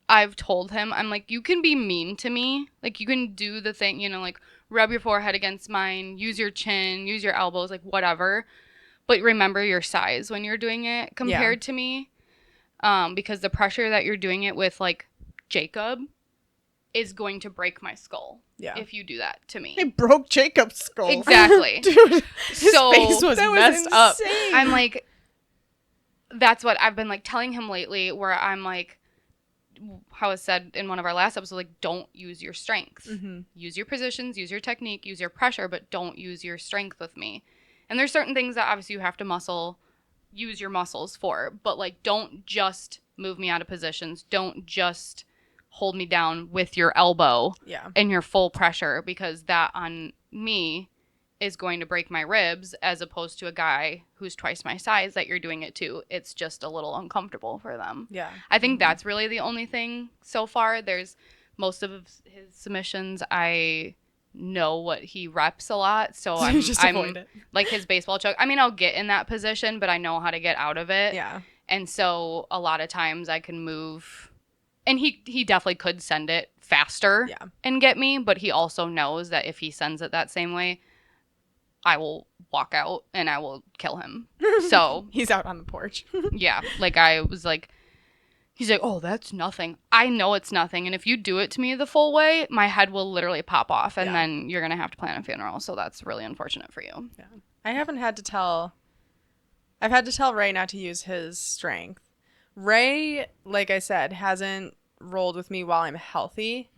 I've told him, I'm like, you can be mean to me. Like, you can do the thing, you know, like, rub your forehead against mine, use your chin, use your elbows, like, whatever. But remember your size when you're doing it compared to me. Because the pressure that you're doing it with, like, Jacob is going to break my skull if you do that to me. It broke Jacob's skull. Exactly. Dude, his face was messed up. I'm like, that's what I've been, like, telling him lately, where I'm like, how it said in one of our last episodes, like, don't use your strength. Mm-hmm. Use your positions, use your technique, use your pressure, but don't use your strength with me. And there's certain things that obviously you have to use your muscles for, but, like, don't just move me out of positions. Don't just hold me down with your elbow and your full pressure, because that on me is going to break my ribs, as opposed to a guy who's twice my size that you're doing it to. It's just a little uncomfortable for them. Yeah. I think that's really the only thing so far. There's most of his submissions, I know what he reps a lot, so I'm avoid it. Like his baseball choke. I mean, I'll get in that position, but I know how to get out of it. Yeah. And so a lot of times I can move, and he definitely could send it faster and get me, but he also knows that if he sends it that same way, I will walk out and I will kill him. So he's out on the porch. yeah, like I was like, he's like, oh, that's nothing. I know it's nothing. And if you do it to me the full way, my head will literally pop off, and then you're going to have to plan a funeral. So that's really unfortunate for you. Yeah. I've had to tell Ray not to use his strength. Ray, like I said, hasn't rolled with me while I'm healthy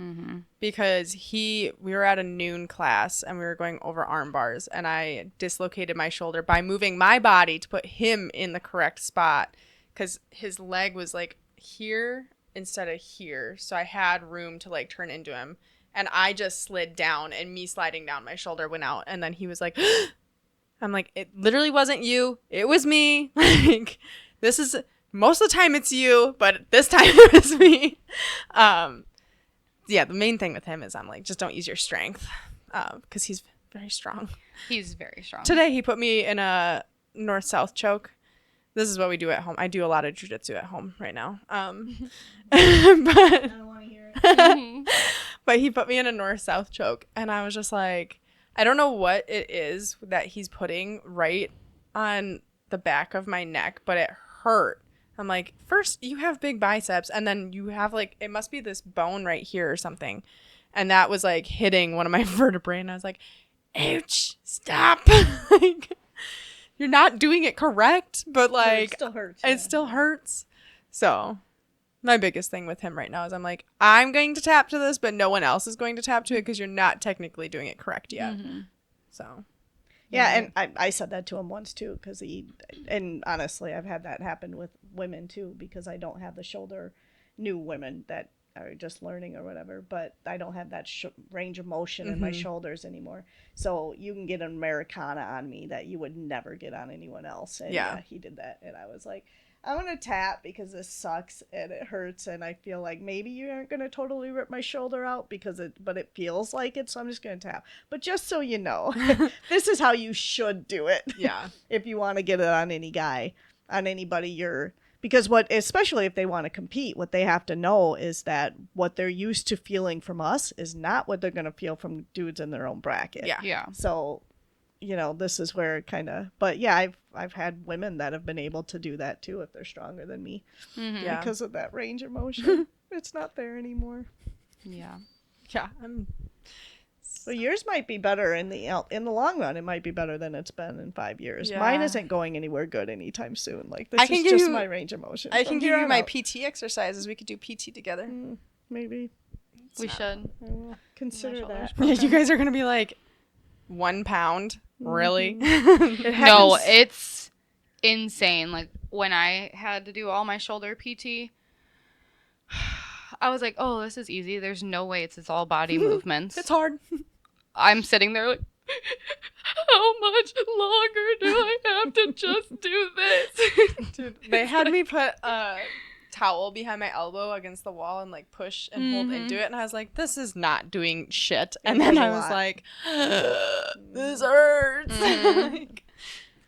because we were at a noon class and we were going over arm bars, and I dislocated my shoulder by moving my body to put him in the correct spot, because his leg was like here instead of here, so I had room to like turn into him, and I just slid down, and me sliding down, my shoulder went out, and then he was like I'm like, it literally wasn't you, it was me. Like, this is most of the time it's you, but this time it was me. The main thing with him is I'm like, just don't use your strength, because he's very strong. He's very strong. Today he put me in a north-south choke. This is what we do at home. I do a lot of jiu-jitsu at home right now. But I don't want to hear it. But he put me in a north-south choke, and I was just like, I don't know what it is that he's putting right on the back of my neck, but it hurt. I'm like, first you have big biceps, and then you have like, it must be this bone right here or something. And that was like hitting one of my vertebrae, and I was like, ouch, stop. Like, you're not doing it correct, but like, it still hurts. It still hurts. So my biggest thing with him right now is I'm like, I'm going to tap to this, but no one else is going to tap to it because you're not technically doing it correct yet. So yeah, and I said that to him once too, because and honestly, I've had that happen with women too, because I don't have the shoulder, new women that are just learning or whatever, but I don't have that range of motion in my shoulders anymore. So you can get an Americana on me that you would never get on anyone else. And yeah, he did that, and I was like, I'm going to tap because this sucks and it hurts, and I feel like maybe you aren't going to totally rip my shoulder out but it feels like it, so I'm just going to tap. But just so you know, this is how you should do it. Yeah. If you want to get it on any guy, on anybody because especially if they want to compete, what they have to know is that what they're used to feeling from us is not what they're going to feel from dudes in their own bracket. Yeah. Yeah. So, this is where but yeah, I've had women that have been able to do that too if they're stronger than me, because of that range of motion. It's not there anymore. Yeah. Yeah. So yours might be better in the long run. It might be better than it's been in 5 years. Yeah. Mine isn't going anywhere good anytime soon. Like, this is just my range of motion. I can give you my PT exercises. We could do PT together. Maybe. We should. I will consider that. Yeah, you guys are going to be like, 1 pound? Really? No, it's insane. Like, when I had to do all my shoulder PT, I was like, oh, this is easy. There's no way it's all body movements. It's hard. I'm sitting there like, how much longer do I have to just do this? Dude, they had me put a towel behind my elbow against the wall and like push and hold into it, and I was like, this is not doing shit. And then I was like, this hurts. Like,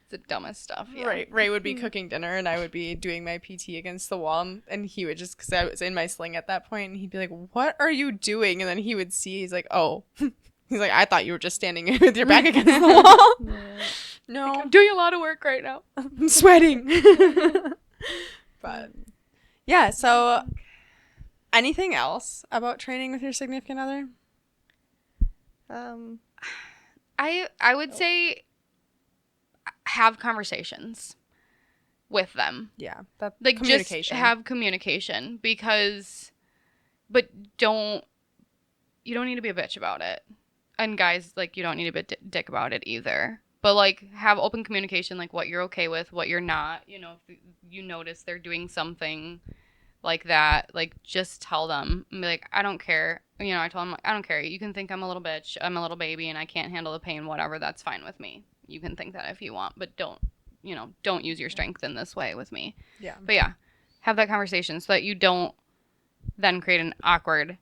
It's the dumbest stuff. Yeah. right. Ray would be cooking dinner and I would be doing my PT against the wall, and he would just, because I was in my sling at that point, and he'd be like, what are you doing? And then he would see, he's like, oh. He's like, I thought you were just standing with your back against the wall. No. Like, I'm doing a lot of work right now. I'm sweating. But yeah, so anything else about training with your significant other? I would say have conversations with them. Yeah, that's Like communication. just have communication, but you don't need to be a bitch about it. And guys, like, you don't need to be a dick about it either. But like, have open communication, like what you're okay with, what you're not. You know, if you notice they're doing something like that, like just tell them. And be like, I don't care. You know, I told them, I don't care. You can think I'm a little bitch, I'm a little baby, and I can't handle the pain. Whatever, that's fine with me. You can think that if you want, but don't use your strength in this way with me. Yeah. But yeah, have that conversation so that you don't then create an awkward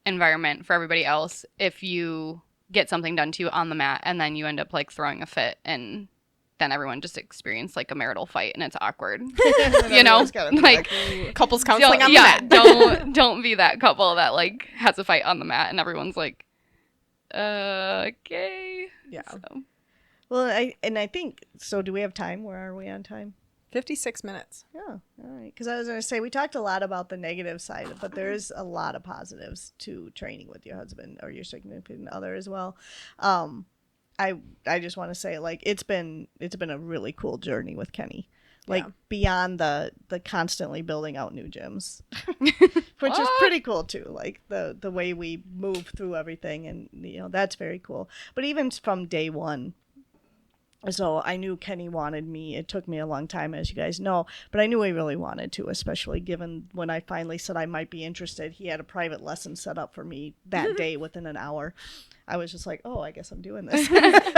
environment for everybody else if you get something done to you on the mat and then you end up like throwing a fit, and then everyone just experienced like a marital fight and it's awkward. You know, like couples counseling on the mat. Don't be that couple that like has a fight on the mat and everyone's like, okay. Yeah. So. Well, I think, so do we have time? Where are we on time? 56 minutes. Yeah, all right. Because I was going to say, we talked a lot about the negative side, but there is a lot of positives to training with your husband or your significant other as well. I just want to say, like, it's been a really cool journey with Kenny. Like, beyond the constantly building out new gyms, which is pretty cool too. Like the way we move through everything, and you know, that's very cool. But even from day one. So I knew Kenny wanted me. It took me a long time, as you guys know, but I knew he really wanted to, especially given when I finally said I might be interested. He had a private lesson set up for me that day within an hour. I was just like, oh, I guess I'm doing this.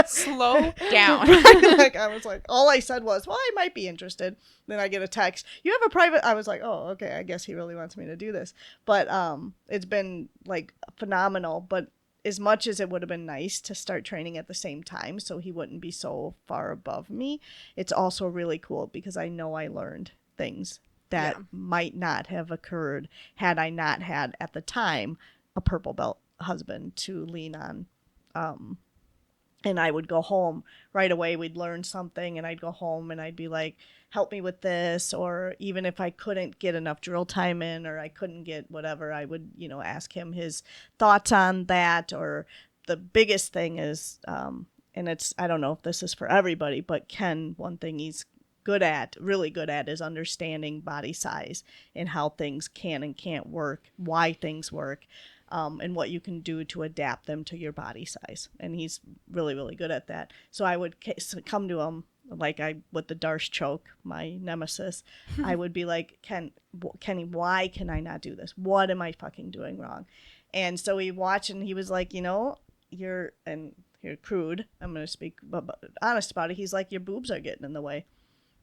Slow down. Like, I was like, all I said was, well, I might be interested. Then I get a text. You have a private. I was like, oh, okay. I guess he really wants me to do this. But it's been like phenomenal. But as much as it would have been nice to start training at the same time so he wouldn't be so far above me, it's also really cool because I know I learned things that might not have occurred had I not had, at the time, a purple belt husband to lean on. And I would go home right away. We'd learn something, and I'd go home and I'd be like, help me with this. Or even if I couldn't get enough drill time in, or I couldn't get whatever, I would, you know, ask him his thoughts on that. Or the biggest thing is, and it's, I don't know if this is for everybody, but Ken, one thing he's really good at is understanding body size and how things can and can't work, why things work. And what you can do to adapt them to your body size. And he's really, really good at that. So I would come to him, like with the Darce choke, my nemesis, I would be like, Kenny, why can I not do this? What am I fucking doing wrong? And so he watched, and he was like, you know, you're crude. I'm going to speak honest about it. He's like, your boobs are getting in the way.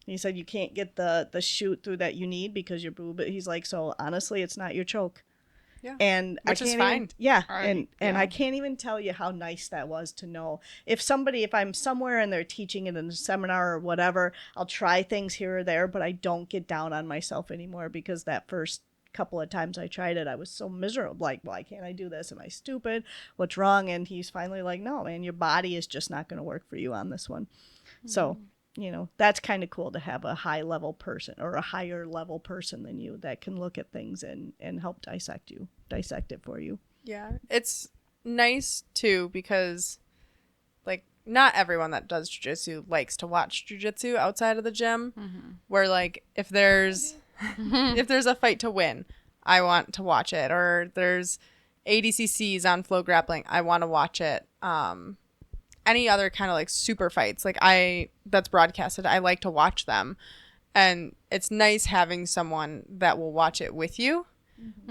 He said, you can't get the shoot through that you need because your boob. He's like, so honestly, it's not your choke. Yeah. And which is fine. And I can't even tell you how nice that was to know. If I'm somewhere and they're teaching it in a seminar or whatever, I'll try things here or there, but I don't get down on myself anymore, because that first couple of times I tried it, I was so miserable. Like, why can't I do this? Am I stupid? What's wrong? And he's finally like, no, man, your body is just not going to work for you on this one. Mm-hmm. So, you know, that's kind of cool to have a high level person or a higher level person than you that can look at things and help dissect it for you. Yeah. It's nice too, because like not everyone that does jiu-jitsu likes to watch jiu-jitsu outside of the gym. Mm-hmm. Where like if there's a fight to win, I want to watch it. Or there's ADCCs on Flow Grappling, I want to watch it. Any other kind of like super fights, like that's broadcasted, I like to watch them. And it's nice having someone that will watch it with you.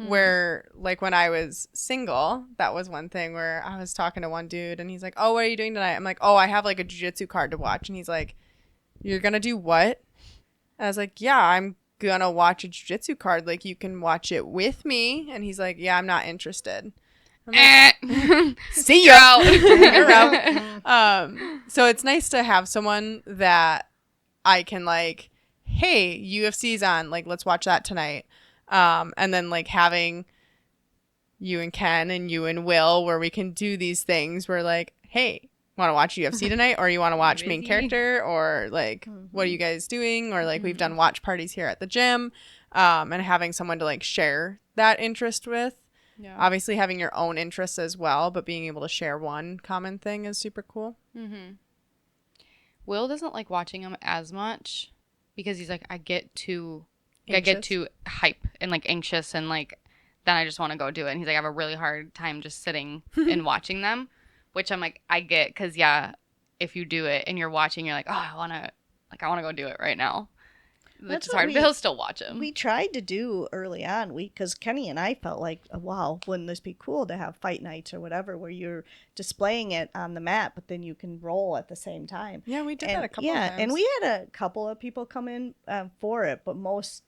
Where, like, when I was single, that was one thing where I was talking to one dude and he's like, oh, what are you doing tonight? I'm like, oh, I have like a jiu-jitsu card to watch. And he's like, you're going to do what? I was like, yeah, I'm going to watch a jiu-jitsu card. Like, you can watch it with me. And he's like, yeah, I'm not interested. I'm like, see ya. You're out. So it's nice to have someone that I can like, hey, UFC's on. Like, let's watch that tonight. And then like having you and Ken and you and Will where we can do these things where like, hey, want to watch UFC tonight or you want to watch main character or like what are you guys doing or like we've done watch parties here at the gym and having someone to like share that interest with. Yeah. Obviously having your own interests as well, but being able to share one common thing is super cool. Will doesn't like watching them as much because he's like, I get too hype and like anxious and like then I just want to go do it. And he's like, I have a really hard time just sitting and watching them, which I'm like, I get because yeah, if you do it and you're watching, you're like, oh, I want to go do it right now. Which is hard, but he'll still watch them. We tried to do early on, because Kenny and I felt like, wow, wouldn't this be cool to have fight nights or whatever where you're displaying it on the mat, but then you can roll at the same time. Yeah, we did that a couple of times. And we had a couple of people come in for it, but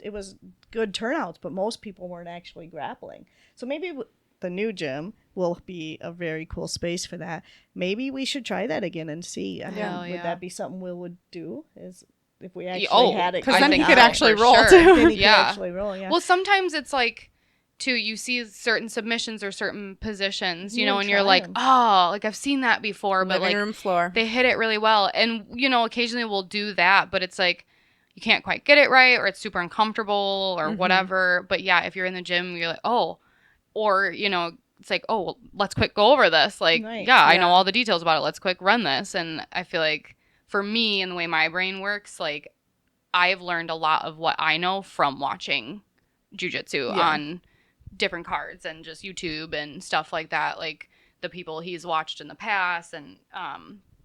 it was good turnouts, but most people weren't actually grappling. So maybe the new gym will be a very cool space for that. Maybe we should try that again and see. Would that be something Will would do? If we actually had it, because then he could actually roll too. Then he could actually roll, yeah. Well, sometimes it's like, too, you see certain submissions or certain positions, you know, and you're like, oh, like I've seen that before, but like room floor. They hit it really well, and you know, occasionally we'll do that, but it's like you can't quite get it right, or it's super uncomfortable, or whatever. But yeah, if you're in the gym, you're like, oh, or you know, it's like, oh, well, let's quick go over this. Like, I know all the details about it. Let's quick run this, and I feel like. For me and the way my brain works, like I've learned a lot of what I know from watching jiu-jitsu on different cards and just YouTube and stuff like that. Like the people he's watched in the past and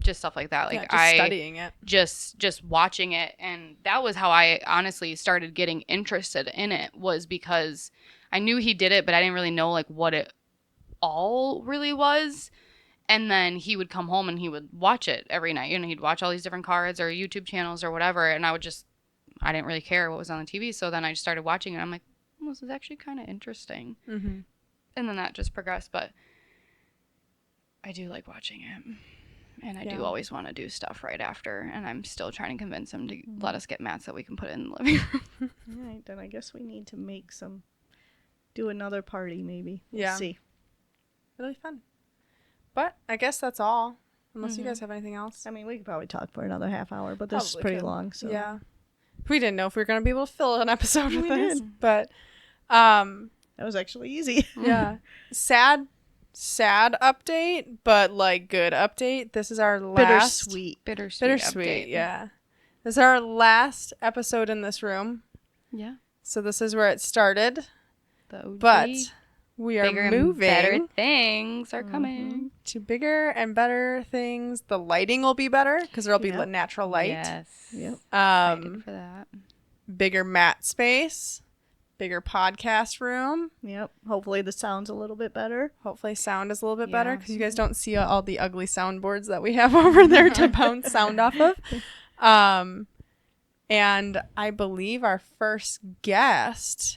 just stuff like that. Like studying it, just watching it, and that was how I honestly started getting interested in it. Was because I knew he did it, but I didn't really know like what it all really was. And then he would come home and he would watch it every night. You know, he'd watch all these different cards or YouTube channels or whatever. And I didn't really care what was on the TV. So then I just started watching it. I'm like, well, this is actually kind of interesting. And then that just progressed. But I do like watching it. And I do always want to do stuff right after. And I'm still trying to convince him to let us get mats that we can put in the living room. All right, then I guess we need to do another party maybe. We'll see. Really fun. But I guess that's all. Unless you guys have anything else. I mean, we could probably talk for another half hour, but this is pretty long. So yeah, we didn't know if we were going to be able to fill an episode with this, but that was actually easy. Yeah, sad update, but like good update. This is our last bittersweet update. Yeah, this is our last episode in this room. Yeah. So this is where it started, the OG. but. We are bigger moving. And better things are coming. To bigger and better things. The lighting will be better because there will be natural light. Yes. Yep. Excited for that. Bigger mat space. Bigger podcast room. Yep. Hopefully the sound's a little bit better. Hopefully sound is a little bit better because you guys don't see all the ugly soundboards that we have over there to bounce sound off of. And I believe our first guest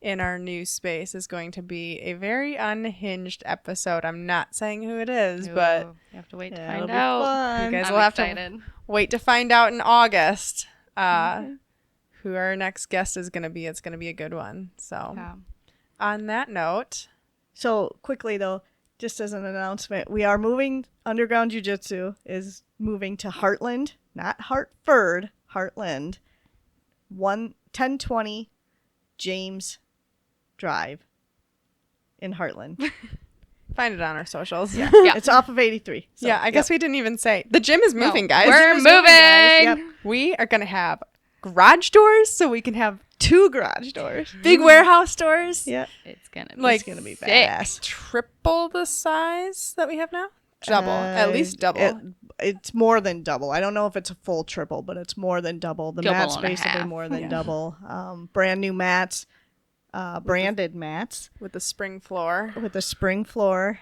in our new space is going to be a very unhinged episode. I'm not saying who it is, but you have to wait to find out. You guys will have to wait to find out in August who our next guest is going to be. It's going to be a good one. So on that note. So quickly though, just as an announcement, we are moving. Underground Jiu-Jitsu is moving to Heartland, not Hartford, Heartland. 1020 James Drive in Heartland. Find it on our socials. Yeah. It's off of 83. So, I guess we didn't even say. The gym is moving, guys. We're moving. Yep. We are going to have garage doors so we can have 2 garage doors. Big warehouse doors. Yeah. It's going to be badass. Triple the size that we have now? Double. At least double. It's more than double. I don't know if it's a full triple, but it's more than double. The mat space will be more than double. Brand new mats. branded mats with the spring floor. with the spring floor.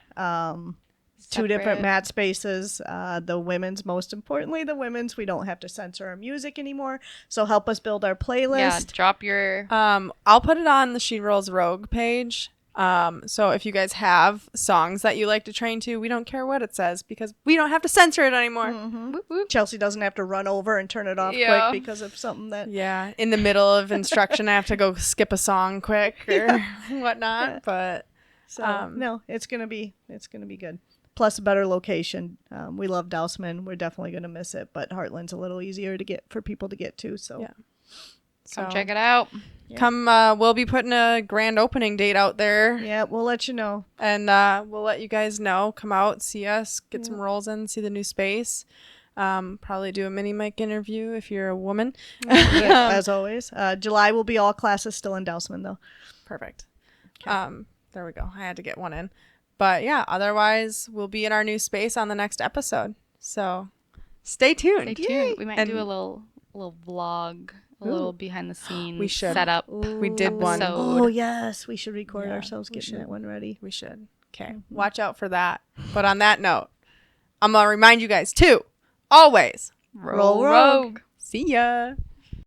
Two different Separate. mat spaces. The women's, most importantly, the women's. We don't have to censor our music anymore. So help us build our playlist. Yeah, drop your. I'll put it on the She Rolls Rogue page. So if you guys have songs that you like to train to, we don't care what it says because we don't have to censor it anymore. Whoop, whoop. Chelsea doesn't have to run over and turn it off Yeah. quick because of something that. Yeah, in the middle of instruction, I have to go skip a song quick or whatnot. But So no, it's gonna be good. Plus a better location. We love Dousman. We're definitely gonna miss it, but Heartland's a little easier to get for people to get to. So Yeah. Come check it out. Come, we'll be putting a grand opening date out there, yeah, we'll let you know. and we'll let you guys know. Come out, see us, get some rolls in, see the new space. Probably do a mini mic interview if you're a woman. As always. July will be all classes still in Dousman though. Perfect. There we go. I had to get one in. But yeah, otherwise we'll be in our new space on the next episode. So stay tuned. Stay tuned. We might And- do a little vlog, a little behind the scenes We should. setup. We did one. episode. Oh yes, we should record Yeah, ourselves we getting should. that one ready. We should. Okay. Watch out for that. But on that note, I'm going to remind you guys too, always Roll Rogue. see ya.